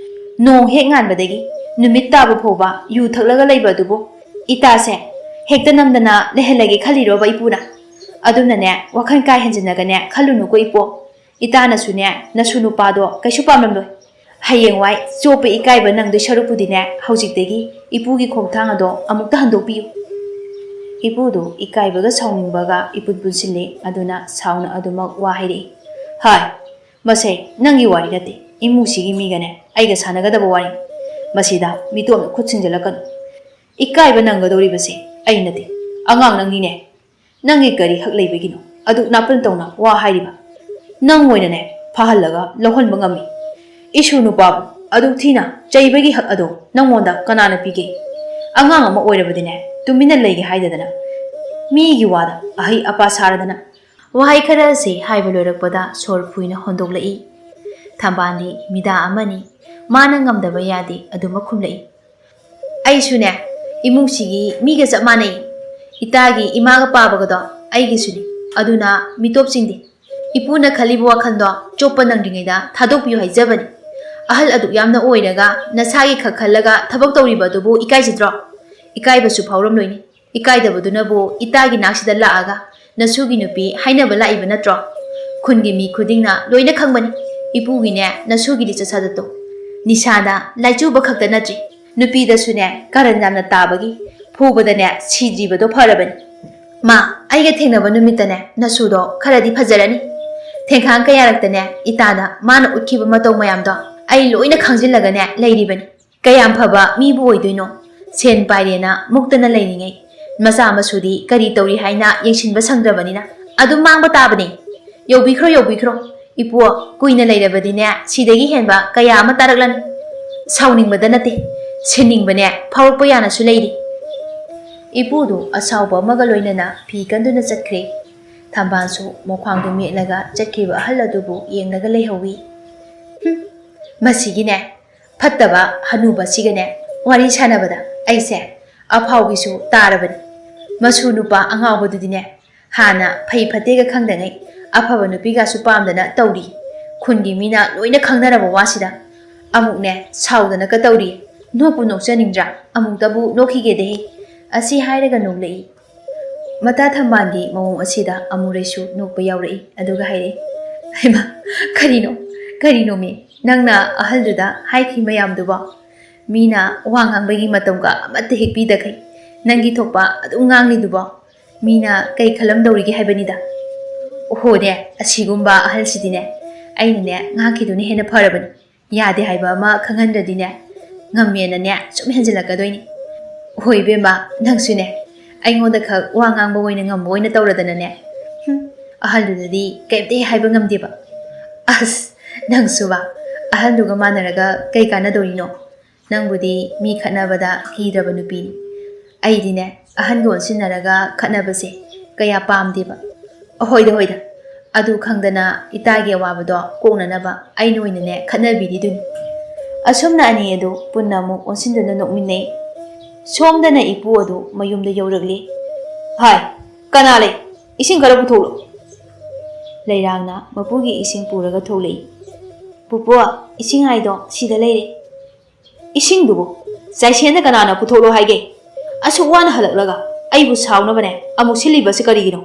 S1: ꯅꯣꯡ ꯍꯦꯛ ꯉꯥꯟꯕꯗꯒꯤ ꯅꯨꯃꯤꯠ ꯇꯥꯕ ꯐꯥꯎꯕ ꯌꯨ ꯊꯛꯂꯒ ꯂꯩꯕ ꯑꯗꯨꯕꯨ ꯏꯇꯥꯁꯦ ꯍꯦꯛꯇ ꯅꯝꯗꯅ ꯂꯩꯍꯜꯂꯒꯦ ꯈꯜꯂꯤꯔꯣꯕ ꯏꯄꯨꯅ? ꯑꯗꯨꯝꯅꯅꯦ ꯋꯥꯈꯜ ꯀꯥ ꯍꯦꯟꯖꯤꯟꯅꯒꯅꯦ ꯈꯜꯂꯨꯅꯨꯀꯣ ꯏꯄꯣ, ꯏꯇꯥꯅꯁꯨꯅꯦ ꯅꯁꯨ ꯅꯨꯄꯥꯗꯣ ꯀꯩꯁꯨ ꯄꯥꯝꯂꯝꯂꯣꯏ꯫ ꯍꯌꯦꯡꯋꯥꯏ ꯆꯣꯞꯄ ꯏꯀꯥꯏꯕ ꯅꯪꯗꯣꯏ ꯁꯔꯨꯛꯄꯨꯗꯤꯅꯦ ꯍꯧꯖꯤꯛꯇꯒꯤ ꯏꯄꯨꯒꯤ ꯈꯣꯡꯊꯥꯡ ꯑꯗꯣ ꯑꯃꯨꯛꯇ ꯍꯟꯗꯣꯛꯄꯤꯌꯨ꯫ ꯏꯄꯨꯗꯨ ꯏꯀꯥꯏꯕꯒ ꯁꯥꯎꯅꯤꯡꯕꯒ ꯏꯄꯨꯟ ꯄꯨꯟꯁꯤꯜꯂꯤ, ꯑꯗꯨꯅ ꯁꯥꯎꯅ ꯑꯗꯨꯃꯛ ꯋꯥ ꯍꯥꯏꯔꯛꯏ, ꯍꯥꯏ ꯃꯁꯦ ꯅꯪꯒꯤ ꯋꯥꯔꯤ ꯅꯠꯇꯦ, ꯏꯃꯨꯡꯁꯤꯒꯤ ꯃꯤꯒꯅꯦ ꯑꯩꯒ ꯁꯥꯟꯅꯒꯗꯕ ꯋꯥꯔꯤ꯫ ꯃꯁꯤꯗ ꯃꯤꯇꯣꯞꯅ ꯈꯨꯠ ꯁꯤꯡꯖꯤꯜꯂꯛꯀꯅꯨ꯫ ꯏꯀꯥꯏꯕ ꯅꯪꯒꯗꯧꯔꯤꯕꯁꯦ ꯑꯩ ꯅꯠꯇꯦ, ꯑꯉꯥꯡ ꯅꯪꯅꯤꯅꯦ꯫ ꯅꯪꯒꯤ ꯀꯔꯤ ꯍꯛ ꯂꯩꯕꯒꯤꯅꯣ ꯑꯗꯨꯛ ꯅꯥꯄꯜ ꯇꯧꯅ ꯋꯥ ꯍꯥꯏꯔꯤꯕ? ꯅꯪ ꯑꯣꯏꯅꯅꯦ ꯐꯍꯜꯂꯒ ꯂꯧꯍꯟꯕ ꯉꯝꯃꯤ꯫ ꯏꯁꯨ ꯅꯨꯄꯥꯕꯨ ꯑꯗꯨꯛ ꯊꯤꯅ ꯆꯩꯕꯒꯤ ꯍꯛ ꯑꯗꯣ ꯅꯪꯉꯣꯟꯗ ꯀꯅꯥꯅ ꯄꯤꯒꯦ? ꯑꯉꯥꯡ ꯑꯃ ꯑꯣꯏꯔꯕꯗꯤꯅꯦ ꯇꯨꯃꯤꯟꯅ ꯂꯩꯒꯦ ꯍꯥꯏꯗꯗꯅ ꯃꯤꯒꯤ ꯋꯥꯗ ꯑꯍꯩ ꯑꯄꯥ ꯁꯥꯔꯗꯅ꯫ ꯋꯥꯍꯩ ꯈꯔ ꯑꯁꯤ ꯍꯥꯏꯕ ꯂꯣꯏꯔꯛꯄꯗ ꯁꯣꯔ ꯐꯨꯏꯅ ꯍꯣꯟꯗꯣꯛꯂꯛꯏ꯫ ꯊꯝꯕꯥꯜꯗꯤ ꯃꯤꯗꯥ ꯑꯃꯅꯤ, ꯃꯥꯅ ꯉꯝꯗꯕ ꯌꯥꯗꯦ ꯑꯗꯨꯃꯛ ꯈꯨꯝꯂꯛꯏ, ꯑꯩꯁꯨꯅꯦ ꯏꯃꯨꯡꯁꯤꯒꯤ ꯃꯤꯒ ꯆꯞ ꯃꯥꯟꯅꯩ꯫ ꯏꯇꯥꯒꯤ ꯏꯃꯥꯒ ꯄꯥꯕꯒꯗꯣ ꯑꯩꯒꯤꯁꯨꯅꯤ, ꯑꯗꯨꯅ ꯃꯤꯇꯣꯞꯁꯤꯡꯗꯤ ꯏꯄꯨꯅ ꯈꯜꯂꯤꯕ ꯋꯥꯈꯜꯗꯣ ꯆꯣꯞꯄ ꯅꯪꯗ꯭ꯔꯤꯉꯩꯗ ꯊꯥꯗꯣꯛꯄꯤꯌꯨ ꯍꯥꯏꯖꯕꯅꯤ꯫ ꯑꯍꯜ ꯑꯗꯨꯛ ꯌꯥꯝꯅ ꯑꯣꯏꯔꯒ ꯅꯁꯥꯒꯤ ꯈꯛ ꯈꯜꯂꯒ ꯊꯕꯛ ꯇꯧꯔꯤꯕ ꯑꯗꯨꯕꯨ ꯏꯀꯥꯏꯖꯗ꯭ꯔꯣ? ꯏꯀꯥꯏꯕꯁꯨ ꯐꯥꯎꯔꯝꯂꯣꯏꯅꯤ꯫ ꯏꯀꯥꯏꯗꯕꯗꯨꯅꯕꯨ ꯏꯇꯥꯒꯤ ꯅꯥꯛꯁꯤꯗ ꯂꯥꯛꯑꯒ ꯅꯁꯨꯒꯤ ꯅꯨꯄꯤ ꯍꯥꯏꯅꯕ ꯂꯥꯛꯏꯕ ꯅꯠꯇ꯭ꯔꯣ? ꯈꯨꯟꯒꯤ ꯃꯤ ꯈꯨꯗꯤꯡꯅ ꯂꯣꯏꯅ ꯈꯪꯕꯅꯤ ꯏꯄꯨꯒꯤꯅꯦ ꯅꯁꯨꯒꯤ ꯂꯤꯆꯠ ꯁꯥꯖꯠꯇꯣ꯫ ꯅꯤꯁꯥꯗ ꯂꯥꯏꯆꯨꯕ ꯈꯛꯇ ꯅꯠꯇ꯭ꯔꯤ, ꯅꯨꯄꯤꯗꯁꯨꯅꯦ ꯀꯥꯔꯟ ꯌꯥꯝꯅ ꯇꯥꯕꯒꯤ ꯐꯨꯕꯗꯅꯦ ꯁꯤꯗ꯭ꯔꯤꯕꯗꯣ ꯐꯔꯕꯅꯤ꯫ ꯃꯥ ꯑꯩꯒ ꯊꯦꯡꯅꯕ ꯅꯨꯃꯤꯠꯇꯅꯦ ꯅꯁꯨꯗꯣ ꯈꯔꯗꯤ ꯐꯖꯔꯅꯤ꯫ ꯊꯦꯡꯈꯥꯡ ꯀꯌꯥꯔꯛꯇꯅꯦ ꯏꯇꯥꯗ ꯃꯥꯅ ꯎꯠꯈꯤꯕ ꯃꯇꯧ ꯃꯌꯥꯝꯗꯣ ꯑꯩ ꯂꯣꯏꯅ ꯈꯪꯖꯤꯜꯂꯒꯅꯦ ꯂꯩꯔꯤꯕꯅꯤ꯫ ꯀꯌꯥꯝ ꯐꯕ ꯃꯤꯕꯨ ꯑꯣꯏꯗꯣꯏꯅꯣ? ꯁꯦꯟ ꯄꯥꯏꯔꯦꯅ ꯃꯨꯛꯇꯅ ꯂꯩꯔꯤꯉꯩ ꯃꯆꯥ ꯃꯁꯨꯗꯤ ꯀꯔꯤ ꯇꯧꯔꯤ ꯍꯥꯏꯅ ꯌꯦꯡꯁꯤꯟꯕ ꯁꯪꯗ꯭ꯔꯕꯅꯤꯅ ꯑꯗꯨꯝ ꯃꯥꯡꯕ ꯇꯥꯕꯅꯤ꯫ ꯌꯧꯕꯤꯈ꯭ꯔꯣ ꯌꯧꯕꯤꯈ꯭ꯔꯣ ꯏꯄꯨ, ꯀꯨꯏꯅ ꯂꯩꯔꯕꯗꯤꯅꯦ ꯁꯤꯗꯒꯤ ꯍꯦꯟꯕ ꯀꯌా ꯑꯃ ꯇꯥꯔꯛꯂꯅꯤ꯫ ꯁꯥꯎꯅꯤꯡꯕꯗ ꯅꯠꯇꯦ, ꯁꯤꯟꯅꯤꯡꯕꯅꯦ ꯐꯥꯎꯔꯛꯄ ꯌꯥꯅꯁꯨ ꯂꯩꯔꯤ꯫ ꯏꯄꯨꯗꯨ ꯑꯁꯥꯎꯕ ꯑꯃꯒ ꯂꯣꯏꯅꯅ ꯐꯤ ꯀꯟꯗꯨꯅ ꯆꯠꯈ꯭ꯔꯦ꯫ ꯊꯝꯕꯥꯜꯁꯨ ꯃꯈ꯭ꯋꯥꯡꯗꯨ ꯃꯦꯠꯂꯒ ꯆꯠꯈꯤꯕ ꯑꯍꯜ ꯑꯗꯨꯕꯨ ꯌꯦꯡꯂꯒ ꯂꯩꯍꯧꯏ꯫ ꯃꯁꯤꯒꯤꯅꯦ ꯐꯠꯇꯕ ꯍꯅꯨꯕꯁꯤꯒꯅꯦ ꯋꯥꯔꯤ ꯁꯥꯟꯅꯕꯗ ꯑꯩꯁꯦ ꯑꯐꯥꯎꯕꯤꯁꯨ ꯇꯥꯔꯕꯅꯤ꯫ ꯃꯁꯨ ꯅꯨꯄꯥ ꯑꯉꯥꯎꯕꯗꯨꯗꯤꯅꯦ ꯍꯥꯟꯅ ꯐꯩ ꯐꯠꯇꯦꯒ ꯈꯪꯗꯉꯩ ꯑꯐꯕ ꯅꯨꯄꯤꯒꯁꯨ ꯄꯥꯝꯗꯅ ꯇꯧꯔꯤ꯫ ꯈꯨꯟꯒꯤ ꯃꯤꯅ ꯂꯣꯏꯅ ꯈꯪꯅꯔꯕ ꯋꯥꯁꯤꯗ ꯑꯃꯨꯛꯅꯦ ꯁꯥꯎꯗꯅꯀ ꯇꯧꯔꯤ꯫ ꯅꯣꯛꯄꯨ ꯅꯣꯛꯆꯅꯤꯡꯗ꯭ꯔꯥ? ꯑꯃꯨꯛꯇꯕꯨ ꯅꯣꯛꯈꯤꯒꯦꯗꯦꯍꯦ꯫ ꯑꯁꯤ ꯍꯥꯏꯔꯒ ꯅꯣꯛꯂꯛꯏ꯫ ꯃꯇꯥ ꯊꯝꯕꯥꯜꯒꯤ ꯃꯑꯣꯡ ꯑꯁꯤꯗ ꯑꯃꯨꯔꯩꯁꯨ ꯅꯣꯛꯄ ꯌꯥꯎꯔꯛꯏ, ꯑꯗꯨꯒ ꯍꯥꯏꯔꯛꯏ, ꯍꯩꯃꯥ ꯀꯔꯤꯅꯣꯃꯤ ꯅꯪꯅ ꯑꯍꯜꯗꯨꯗ ꯍꯥꯏꯈꯤ ꯃꯌꯥꯝꯗꯨꯕꯣ? ꯃꯤꯅ ꯋꯥ ꯉꯥꯡꯕꯒꯤ ꯃꯇꯝꯒ ꯑꯃꯠꯇ ꯍꯦꯛ ꯄꯤꯗꯈꯩ ꯅꯪꯒꯤ ꯊꯣꯛꯄ ꯑꯗꯨꯝ ꯉꯥꯡꯂꯤꯗꯨꯕꯣ? ꯃꯤꯅ ꯀꯩ ꯈꯜꯂꯝꯗꯧꯔꯤꯒꯦ ꯍꯥꯏꯕꯅꯤꯗ꯫ ꯑꯣꯍꯣꯅꯦ, ꯑꯁꯤꯒꯨꯝꯕ ꯑꯍꯜꯁꯤꯗꯤꯅꯦ ꯑꯩꯅꯅꯦ ꯉꯥꯡꯈꯤꯗꯨꯅ ꯍꯦꯟꯅ ꯐꯔꯕꯅꯤ꯫ ꯌꯥꯗꯦ ꯍꯥꯏꯕ ꯑꯃ ꯈꯪꯍꯟꯗ꯭ꯔꯗꯤꯅꯦ ꯉꯝꯃꯦꯅꯅꯦ ꯁꯨꯝ ꯍꯦꯟꯖꯤꯜꯂꯛꯀꯗꯣꯏꯅꯤ꯫ ꯍꯣꯏ ꯏꯕꯦꯝꯃ, ꯅꯪꯁꯨꯅꯦ ꯑꯩꯉꯣꯟꯗ ꯈꯛ ꯋꯥ ꯉꯥꯡꯕ ꯑꯣꯏꯅ ꯉꯝꯕ ꯑꯣꯏꯅ ꯇꯧꯔꯗꯅꯅꯦ ꯑꯍꯜꯗꯨꯗꯗꯤ ꯀꯩꯝꯇ ꯍꯥꯏꯕ ꯉꯝꯗꯦꯕ꯫ ꯑꯁ ꯅꯪꯁꯨꯕ ꯑꯍꯜꯗꯨꯒ ꯃꯥꯟꯅꯔꯒ ꯀꯩ ꯀꯥꯟꯅꯗꯧꯔꯤꯅꯣ? ꯅꯪꯕꯨꯗꯤ ꯃꯤ ꯈꯠꯅꯕꯗ ꯀꯤꯗ꯭ꯔꯕ ꯅꯨꯄꯤꯅꯤ꯫ ꯑꯩꯗꯤꯅꯦ ꯑꯍꯟꯒ ꯑꯣꯟꯁꯤꯟꯅꯔꯒ ꯈꯠꯅꯕꯁꯦ ꯀꯌꯥ ꯄꯥꯝꯗꯦꯕ꯫ ꯍꯣꯏꯗ ꯑꯗꯨ ꯈꯪꯗꯅ ꯏꯇꯥꯒꯤ ꯑꯋꯥꯕꯗꯣ ꯀꯣꯛꯅꯅꯕ ꯑꯩꯅ ꯑꯣꯏꯅꯅꯦ ꯈꯠꯅꯕꯤꯔꯤꯗꯨꯅꯤ꯫ ꯑꯁꯨꯝꯅ ꯑꯅꯤ ꯑꯗꯨ ꯄꯨꯟꯅ ꯑꯃꯨꯛ ꯑꯣꯟꯁꯤꯟꯗꯨꯅ ꯅꯣꯛꯃꯤꯟꯅꯩ꯫ ꯁꯣꯝꯗꯅ ꯏꯄꯨ ꯑꯗꯨ ꯃꯌꯨꯝꯗ ꯌꯧꯔꯛꯂꯤ꯫ ꯍꯥꯏ, ꯀꯅꯥ ꯂꯩ? ꯏꯁꯤꯡ ꯈꯔ ꯄꯨꯊꯣꯛꯂꯣ꯫ ꯂꯩꯔꯥꯡꯅ ꯃꯄꯨꯒꯤ ꯏꯁꯤꯡ ꯄꯨꯔꯒ ꯊꯣꯛꯂꯛꯏ꯫ ꯄꯨꯄꯨ, ꯏꯁꯤꯡ ꯍꯥꯏꯗꯣ ꯁꯤꯗ ꯂꯩꯔꯦ꯫ ꯏꯁꯤꯡꯗꯨꯕꯨ ꯆꯥꯏꯁꯦꯟꯗ ꯀꯅꯥꯅ ꯄꯨꯊꯣꯛꯂꯣ ꯍꯥꯏꯒꯦ? ꯑꯁꯨꯛ ꯋꯥꯅ ꯍꯜꯂꯛꯂꯒ ꯑꯩꯕꯨ ꯁꯥꯎꯅꯕꯅꯦ ꯑꯃꯨꯛ ꯁꯤꯜꯂꯤꯕꯁꯤ ꯀꯔꯤꯒꯤꯅꯣ?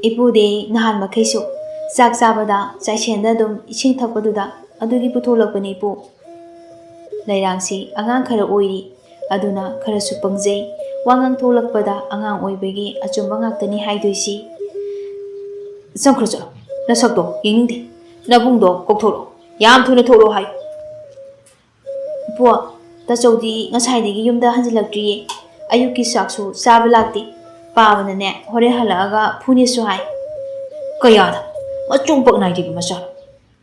S1: ꯏꯄꯨꯗꯤ ꯅꯍꯥꯟ ꯃꯈꯩꯁꯨ ꯆꯥꯛ ꯆꯥꯕꯗ ꯆꯥꯏꯁꯦꯟꯗ ꯑꯗꯨꯝ ꯏꯁꯤꯡ ꯊꯛꯄꯗꯨꯗ ꯑꯗꯨꯒꯤ ꯄꯨꯊꯣꯛꯂꯛꯄꯅꯤ ꯏꯄꯨ꯫ ꯂꯩꯔꯥꯡꯁꯤ ꯑꯉꯥꯡ ꯈꯔ ꯑꯣꯏꯔꯤ, ꯑꯗꯨꯅ ꯈꯔꯁꯨ ꯄꯪꯖꯩ꯫ ꯋꯥ ꯉꯥꯡꯊꯣꯛꯂꯛꯄꯗ ꯑꯉꯥꯡ ꯑꯣꯏꯕꯒꯤ ꯑꯆꯨꯝꯕ ꯉꯥꯛꯇꯅꯤ ꯍꯥꯏꯗꯣꯏꯁꯤ꯫ ꯆꯪꯈ꯭ꯔꯣ ꯆꯠꯂꯣ, ꯅꯁꯛꯇꯣ ꯌꯦꯡꯅꯤꯡꯗꯦ꯫ ꯅꯕꯨꯡꯗꯣ ꯀꯧꯊꯣꯛꯂꯣ, ꯌꯥꯝ ꯊꯨꯅ ꯊꯣꯛꯂꯣ ꯍꯥꯏꯌꯨ꯫ ꯏꯄꯨ, ꯇꯥꯆꯧꯗꯤ ꯉꯁꯥꯏꯗꯒꯤ ꯌꯨꯝꯗ ꯍꯟꯖꯤꯜꯂꯛꯇ꯭ꯔꯤꯌꯦ꯫ ꯑꯌꯨꯛꯀꯤ ꯆꯥꯛꯁꯨ ꯆꯥꯕ ꯂꯥꯛꯇꯦ꯫ ꯄꯥꯕꯅꯅꯦ ꯍꯣꯔꯦꯟ ꯍꯜꯂꯛꯑꯒ ꯐꯨꯅꯦꯁꯨ ꯍꯥꯏ꯫ ꯀꯌꯥꯗ ꯃꯆꯣꯡ ꯄꯛ ꯅꯥꯏꯗ꯭ꯔꯤꯕ ꯃꯆꯥꯅꯣ?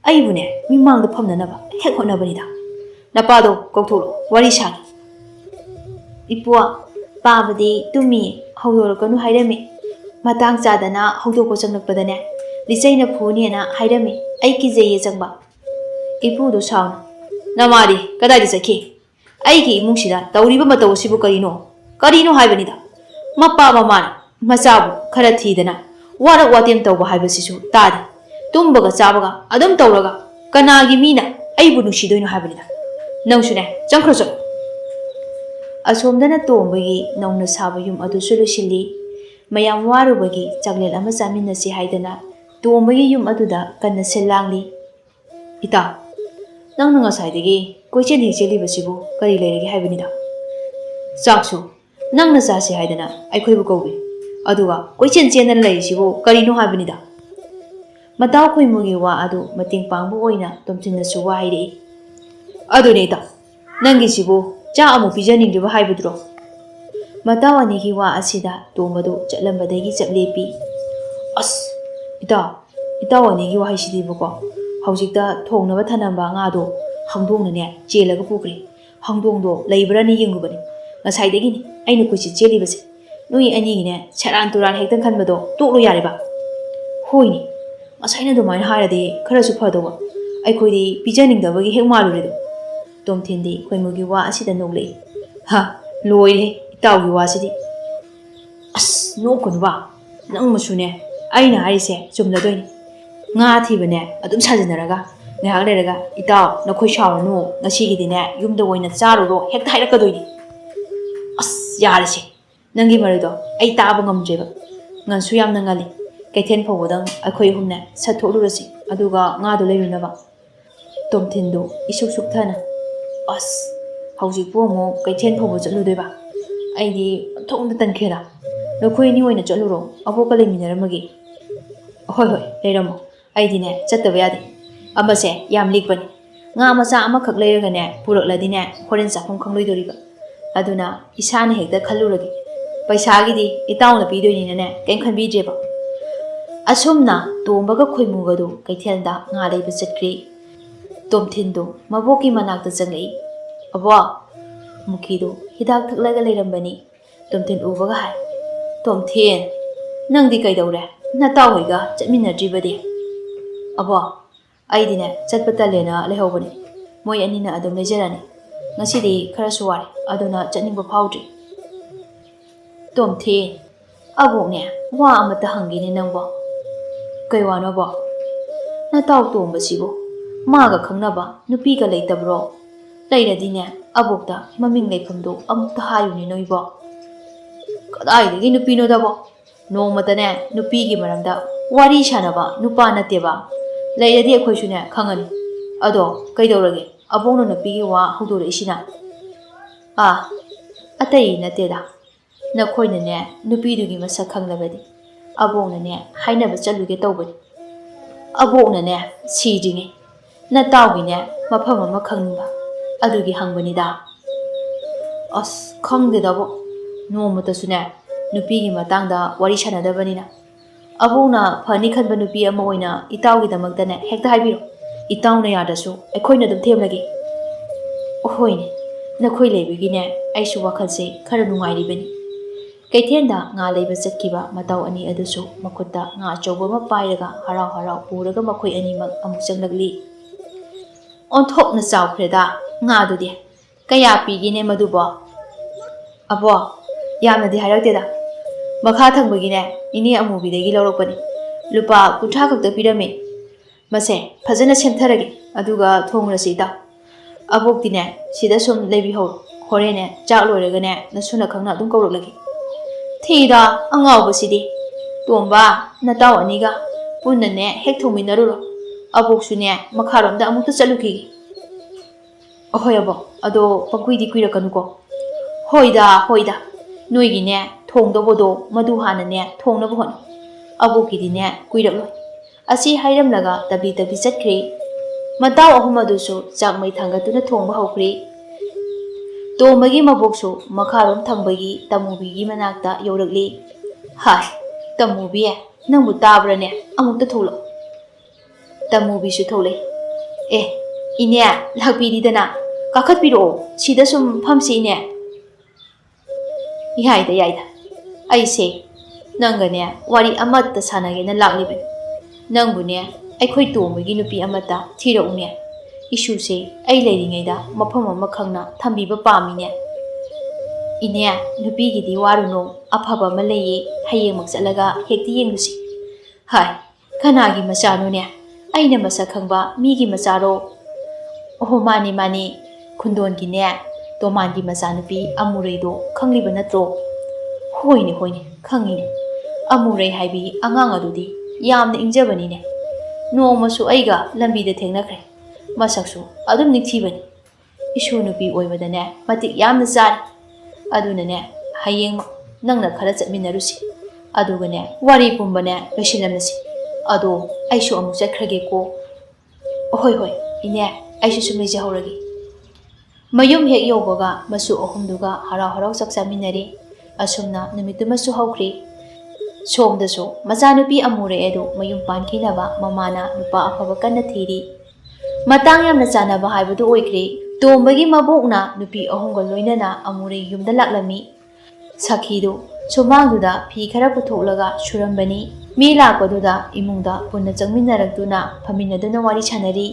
S1: ꯑꯩꯕꯨꯅꯦ ꯃꯤꯃꯥꯡꯗ ꯐꯝꯅꯅꯕ ꯍꯦꯛ ꯍꯣꯠꯅꯕꯅꯤꯗ꯫ ꯅꯄꯥꯗꯣ ꯀꯧꯊꯣꯛꯂꯣ, ꯋꯥꯔꯤ ꯁꯥꯒꯦ꯫ ꯏꯄꯨ, ꯄꯥꯕꯗꯤ ꯇꯨꯝꯃꯤꯌꯦ, ꯍꯧꯗꯣꯔꯛꯀꯅꯨ ꯍꯥꯏꯔꯝꯃꯤ꯫ ꯃꯇꯥꯡ ꯆꯥꯗꯅ ꯍꯧꯗꯣꯛꯄ ꯆꯪꯂꯛꯄꯗꯅꯦ ꯂꯤꯆꯩꯅ ꯐꯨꯅꯦꯅ ꯍꯥꯏꯔꯝꯃꯤ꯫ ꯑꯩ ꯀꯤꯖꯩꯌꯦ ꯆꯪꯕ꯫ ꯏꯄꯨꯗꯨ ꯁꯥꯎꯅ, ꯅꯃꯥꯗꯤ ꯀꯗꯥꯏꯗ ꯆꯠꯈꯤ? ꯑꯩꯒꯤ ꯏꯃꯨꯡꯁꯤꯗ ꯇꯧꯔꯤꯕ ꯃꯇꯧ ꯑꯁꯤꯕꯨ ꯀꯔꯤꯅꯣ ꯍꯥꯏꯕꯅꯤꯗ꯫ Mapa mamana machabu khara thidana warak watem tawba haibasisu tadi tumbaga chabaga adam tawraga kanagi mina aibu nusidoino haibanida nangsune changkhroso asomdana tombagi nauna saba yum adu sulusili mayam warubagi chaglel ama chaminasi haidana tombagi yum aduda kanna selangli ita nangna ngasaidagi koichen hecheli basibu kari leiragi haibanida chaksu nangna chasi haidana aikhoibu kawbi aduga koichen chen leisibu karino haibanida mataw khoimugi wa adu mating pangbu oina tomchinna su wa hairi adune ita nangi sibu cha amu pijaning liba haibudro mataw ani gi wa asida tomadu chatlambadagi chatlepi as ita wani gi wa haisidi buko haujikta thongnaba thanamba nga do hangdong ne chelaga pukri hangdong do leibrani yingubani ngasai ni aina kuchi cheli base nui ani ne charan turan hektan khanbado toklo yariba hoini asaina do mai haradi kharasu phadowa aikhoi pijaning dabagi hek maluredo tomthindi khoimugi wa asida noglei ha loire itawgi wa sidi as no kunwa nang musune aina harise chumladoini nga thibane adum sajinaraga ngahak leraga itaw nakhoi shawanu ngasigidine yumda oina charuro hekta hairakadoini as yarase nangi marido ai taba ngamjeba ngansu yamna ngali kaithen phobodang akhoi humna sathorurasi aduga nga do leirunaba tomthindu isuk suk thana as hauji pomo kaithen phobo chaludeba aidi thongda tankhera nakhoi ni oina chaluro aboka leminaramagi hoi leiramo aidine chattaba yade amase yam likbani nga macha ama khak leiragane purakladine horen chafum khangloidoriba aduna isana hekta khalluragi paisagidi itawna pidoini ne ken khanbijeba asumna tombaga khoimugadu kaithelda nga leiba chatkri tomthindu maboki manakta changlei abo mukhidu hidak thaklaga leirambani tomthin ubaga hai tomthin nangdi kaidawre na tawhoiga chatminadribade abo aidine chatpatalena lehobani moi anina adum lejarani ngasidi khara suwari aduna chatningba phawdri tomthin abokne wa amata hangine nangbo kaiwano bo na taw tomba sibo maga khangnaba nupiga leitabro leiradine abokta maming leifamdo amukta hayuni noibo kadaidagi nupino dabo nomatane nupigi maramda wari shanaba nupa nateba leiradi akhoisune khangani ado kaidorage abongno nupigi wa hudore isina atai nateda nakhoina ne nupidugi masak khanglabadi abongna ne hainaba chaluge tawbani abongna ne sidinge na tawgi ne mafam ama khangba adugi hangbani da as khangde dabo nomata sune nupigi matangda wari sanadabani na abongna phani khanba nupi ama oina itawgi damakta ne hekta haibiro itawna yadasu aikhoina dum themlagi ohoine nakhoi leibigi ne aisu wakhalse khara nungairibani kaithenda nga leiba chatkiba mataw ani adusu makutta nga chawba ma pairaga harau harau puraga makhoi ani mak amuk changlagli onthok na chawkhreda nga dudi kaya pigine madubo abo yamna di hairakte da makha thangbagi ne ini amubi degi lorokpani lupa kutha kakta pirame mase phajana semtharage aduga thongrasi da abok dine sida sum lebi ho horene chak loiraga ne nasuna khangna dum kawroklagi thida angaw basidi tomba nataw aniga punna ne hek thominaruro abok sune makharom da amukta chaluki ahoyabo ado pangkuidi kuirakanuko hoida noigi ne thongdobodo madu hana ne thongnabo hon abokidi ne kuirakloi asi hairamlaga tabi chatkri mataw ahum adusu chakmai thangatuna thongba hokri tombagi maboksu makharom thangbagi tamubigi manakta yoragli hai tamubi nangbu tabrane amukta tholo tamubi su thole ine lakpidi dana kakhatpiro sida sum phamsi ne yaida aise nangane wari amatta sanage na laklibe nangbu ne aikhoi tombagi nupi amata thiraune isu se ai leiringaida mafam ama khangna thambiba pamine ine nupi gidi waruno ꯑꯐꯕ ꯑꯃ ꯂꯩꯌꯦ, ꯍꯌꯦꯡꯃꯛ ꯆꯠꯂꯒ ꯍꯦꯛꯇ ꯌꯦꯡꯂꯨꯁꯤ꯫ ꯍꯥꯏ, ꯀꯅꯥꯒꯤ ꯃꯆꯥꯅꯣꯅꯦ? ꯑꯩꯅ ꯃꯁꯛ ꯈꯪꯕ ꯃꯤꯒꯤ ꯃꯆꯥꯔꯣ? ꯑꯣꯍꯣ, ꯃꯥꯅꯤ ꯃꯥꯅꯤ, ꯈꯨꯟꯗꯣꯟꯒꯤꯅꯦ ꯇꯣꯃꯥꯟꯒꯤ ꯃꯆꯥꯅꯨꯄꯤ ꯑꯃꯨꯔꯩꯗꯣ ꯈꯪꯂꯤꯕ ꯅꯠꯇ꯭ꯔꯣ? ꯍꯣꯏꯅꯦ ꯍꯣꯏꯅꯦ, ꯈꯪꯉꯤꯅꯦ꯫ ꯑꯃꯨꯔꯩ ꯍꯥꯏꯕꯤ ꯑꯉꯥꯡ ꯑꯗꯨꯗꯤ ꯌꯥꯝꯅ ꯏꯪꯖꯕꯅꯤꯅꯦ꯫ ꯅꯣꯡꯃꯁꯨ ꯑꯩꯒ ꯂꯝꯕꯤꯗ ꯊꯦꯡꯅꯈ꯭ꯔꯦ꯫ ꯃꯁꯛꯁꯨ ꯑꯗꯨꯝ ꯅꯤꯡꯊꯤꯕꯅꯤ꯫ ꯏꯁꯨ ꯅꯨꯄꯤ ꯑꯣꯏꯕꯗꯅꯦ ꯃꯇꯤꯛ ꯌꯥꯝꯅ ꯆꯥꯔꯤ꯫ ꯑꯗꯨꯅꯅꯦ ꯍꯌꯦꯡ ꯅꯪꯅ ꯈꯔ ꯆꯠꯃꯤꯟꯅꯔꯨꯁꯤ, ꯑꯗꯨꯒꯅꯦ ꯋꯥꯔꯤ ꯄꯨꯝꯕꯅꯦ ꯂꯣꯏꯁꯤꯜꯂꯝꯂꯁꯤ꯫ ꯑꯗꯣ ꯑꯩꯁꯨ ꯑꯃꯨꯛ ꯆꯠꯈ꯭ꯔꯒꯦꯀꯣ꯫ ꯍꯣꯏ ꯍꯣꯏ ꯏꯅꯦ, ꯑꯩꯁꯨ ꯁꯨꯝ ꯂꯩꯖꯍꯧꯔꯒꯦ꯫ ꯃꯌꯨꯝ ꯍꯦꯛ ꯌꯧꯕꯒ ꯃꯁꯨ ꯑꯍꯨꯝꯗꯨꯒ ꯍꯔꯥꯎ ꯍꯔꯥꯎ ꯆꯥꯛ ꯆꯥꯃꯤꯟꯅꯔꯤ꯫ ꯑꯁꯨꯝꯅ ꯅꯨꯃꯤꯠꯇꯨꯃꯁꯨ ꯍꯧꯈ꯭ꯔꯤ꯫ ꯁꯣꯝꯗꯁꯨ ꯃꯆꯥꯅꯨꯄꯤ ꯑꯃꯨꯔꯩ ꯑꯗꯨ ꯃꯌꯨꯝ ꯄꯥꯟꯈꯤꯅꯕ ꯃꯃꯥꯅ ꯅꯨꯄꯥ ꯑꯐꯕ ꯀꯟꯅ ꯊꯤꯔꯤ꯫ ꯃꯇꯥꯡ ꯌꯥꯝꯅ ꯆꯥꯟꯅꯕ ꯍꯥꯏꯕꯗꯨ ꯑꯣꯏꯈ꯭ꯔꯦ꯫ ꯇꯣꯝꯕꯒꯤ ꯃꯕꯣꯛꯅ ꯅꯨꯄꯤ ꯑꯍꯨꯝꯒ ꯂꯣꯏꯅꯅ ꯑꯃꯨꯔꯩ ꯌꯨꯝꯗ ꯂꯥꯛꯂꯝꯃꯤ꯫ ꯁꯈꯤꯗꯨ ꯁꯨꯃꯥꯡꯗꯨꯗ ꯐꯤ ꯈꯔ ꯄꯨꯊꯣꯛꯂꯒ ꯁꯨꯔꯝꯕꯅꯤ꯫ ꯃꯤ ꯂꯥꯛꯄꯗꯨꯗ ꯏꯃꯨꯡꯗ ꯄꯨꯟꯅ ꯆꯪꯃꯤꯟꯅꯔꯛꯇꯨꯅ ꯐꯝꯃꯤꯟꯅꯗꯨꯅ ꯋꯥꯔꯤ ꯁꯥꯟꯅꯔꯤ꯫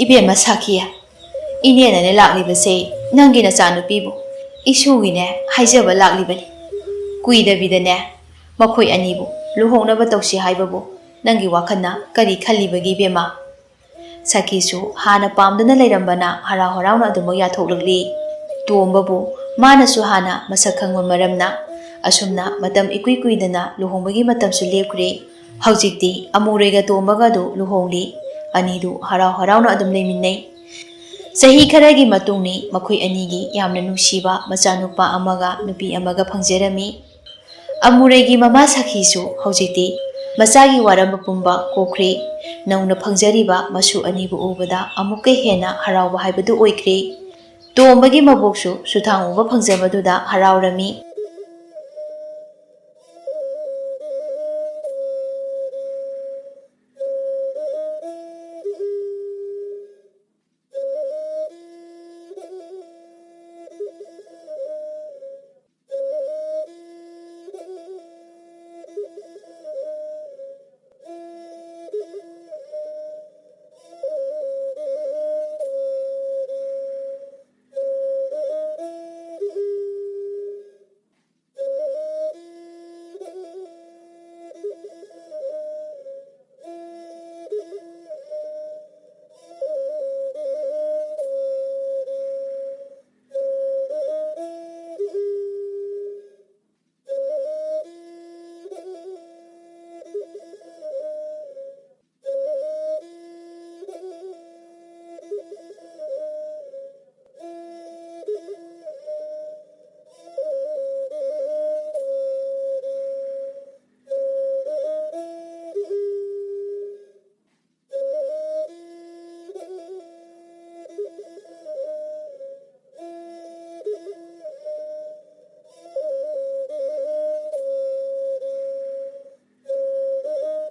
S1: ꯏꯕꯦꯝꯃ ꯁꯈꯤ, ꯏꯅꯦꯅꯅꯦ ꯂꯥꯛꯂꯤꯕꯁꯦ ꯅꯪꯒꯤ ꯅꯆꯥꯅꯨꯄꯤꯕꯨ ꯏꯁꯨꯒꯤꯅꯦ ꯍꯥꯏꯖꯕ ꯂꯥꯛꯂꯤꯕꯅꯤ꯫ ꯀꯨꯏꯗꯕꯤꯗꯅꯦ ꯃꯈꯣꯏ ꯑꯅꯤꯕꯨ ꯂꯨꯍꯣꯡꯅꯕ ꯇꯧꯁꯤ ꯍꯥꯏꯕꯕꯨ ꯅꯪꯒꯤ ꯋꯥꯈꯜꯅ ꯀꯔꯤ ꯈꯜꯂꯤꯕꯒꯦ ꯏꯕꯦꯝꯃ? ꯁꯈꯤꯁꯨ ꯍꯥꯟꯅ ꯄꯥꯝꯗꯨꯅ ꯂꯩꯔꯝꯕꯅ ꯍꯔꯥꯎ ꯍꯔꯥꯎꯅ ꯑꯗꯨꯃꯛ ꯌꯥꯊꯣꯛꯂꯛꯂꯤ꯫ ꯇꯣꯝꯕꯕꯨ ꯃꯥꯅꯁꯨ ꯍꯥꯟꯅ ꯃꯁꯛ ꯈꯪꯕ ꯃꯔꯝꯅ ꯑꯁꯨꯝꯅ ꯃꯇꯝ ꯏꯀꯨꯏ ꯀꯨꯏꯗꯅ ꯂꯨꯍꯣꯡꯕꯒꯤ ꯃꯇꯝꯁꯨ ꯂꯦꯞꯈ꯭ꯔꯦ꯫ ꯍꯧꯖꯤꯛꯇꯤ ꯑꯃꯨꯔꯩꯒ ꯇꯣꯝꯕꯒꯗꯨ ꯂꯨꯍꯣꯡꯂꯤ꯫ ꯑꯅꯤꯗꯨ ꯍꯔꯥꯎ ꯍꯔꯥꯎꯅ ꯑꯗꯨꯝ ꯂꯩꯃꯤꯟꯅꯩ꯫ ꯆꯍꯤ ꯈꯔꯒꯤ ꯃꯇꯨꯡꯅꯤ ꯃꯈꯣꯏ ꯑꯅꯤꯒꯤ ꯌꯥꯝꯅ ꯅꯨꯡꯁꯤꯕ ꯃꯆꯥꯅꯨꯄꯥ ꯑꯃꯒ ꯅꯨꯄꯤ ꯑꯃꯒ ꯐꯪꯖꯔꯝꯃꯤ꯫ ꯑꯃꯨꯔꯩꯒꯤ ꯃꯃꯥ ꯁꯈꯤꯁꯨ ꯍꯧꯖꯤꯛꯇꯤ ꯃꯆꯥꯒꯤ ꯋꯥꯔꯝꯕ ꯄꯨꯝꯕ ꯀꯣꯛꯈ꯭ꯔꯦ꯫ ꯅꯧꯅ ꯐꯪꯖꯔꯤꯕ ꯃꯁꯨ ꯑꯅꯤꯕꯨ ꯎꯕꯗ ꯑꯃꯨꯛꯀ ꯍꯦꯟꯅ ꯍꯔꯥꯎꯕ ꯍꯥꯏꯕꯗꯨ ꯑꯣꯏꯈ꯭ꯔꯦ꯫ ꯇꯣꯝꯕꯒꯤ ꯃꯕꯣꯛꯁꯨ ꯁꯨꯊꯥꯡ ꯎꯕ ꯐꯪꯖꯕꯗꯨꯗ ꯍꯔꯥꯎꯔꯝꯃꯤ꯫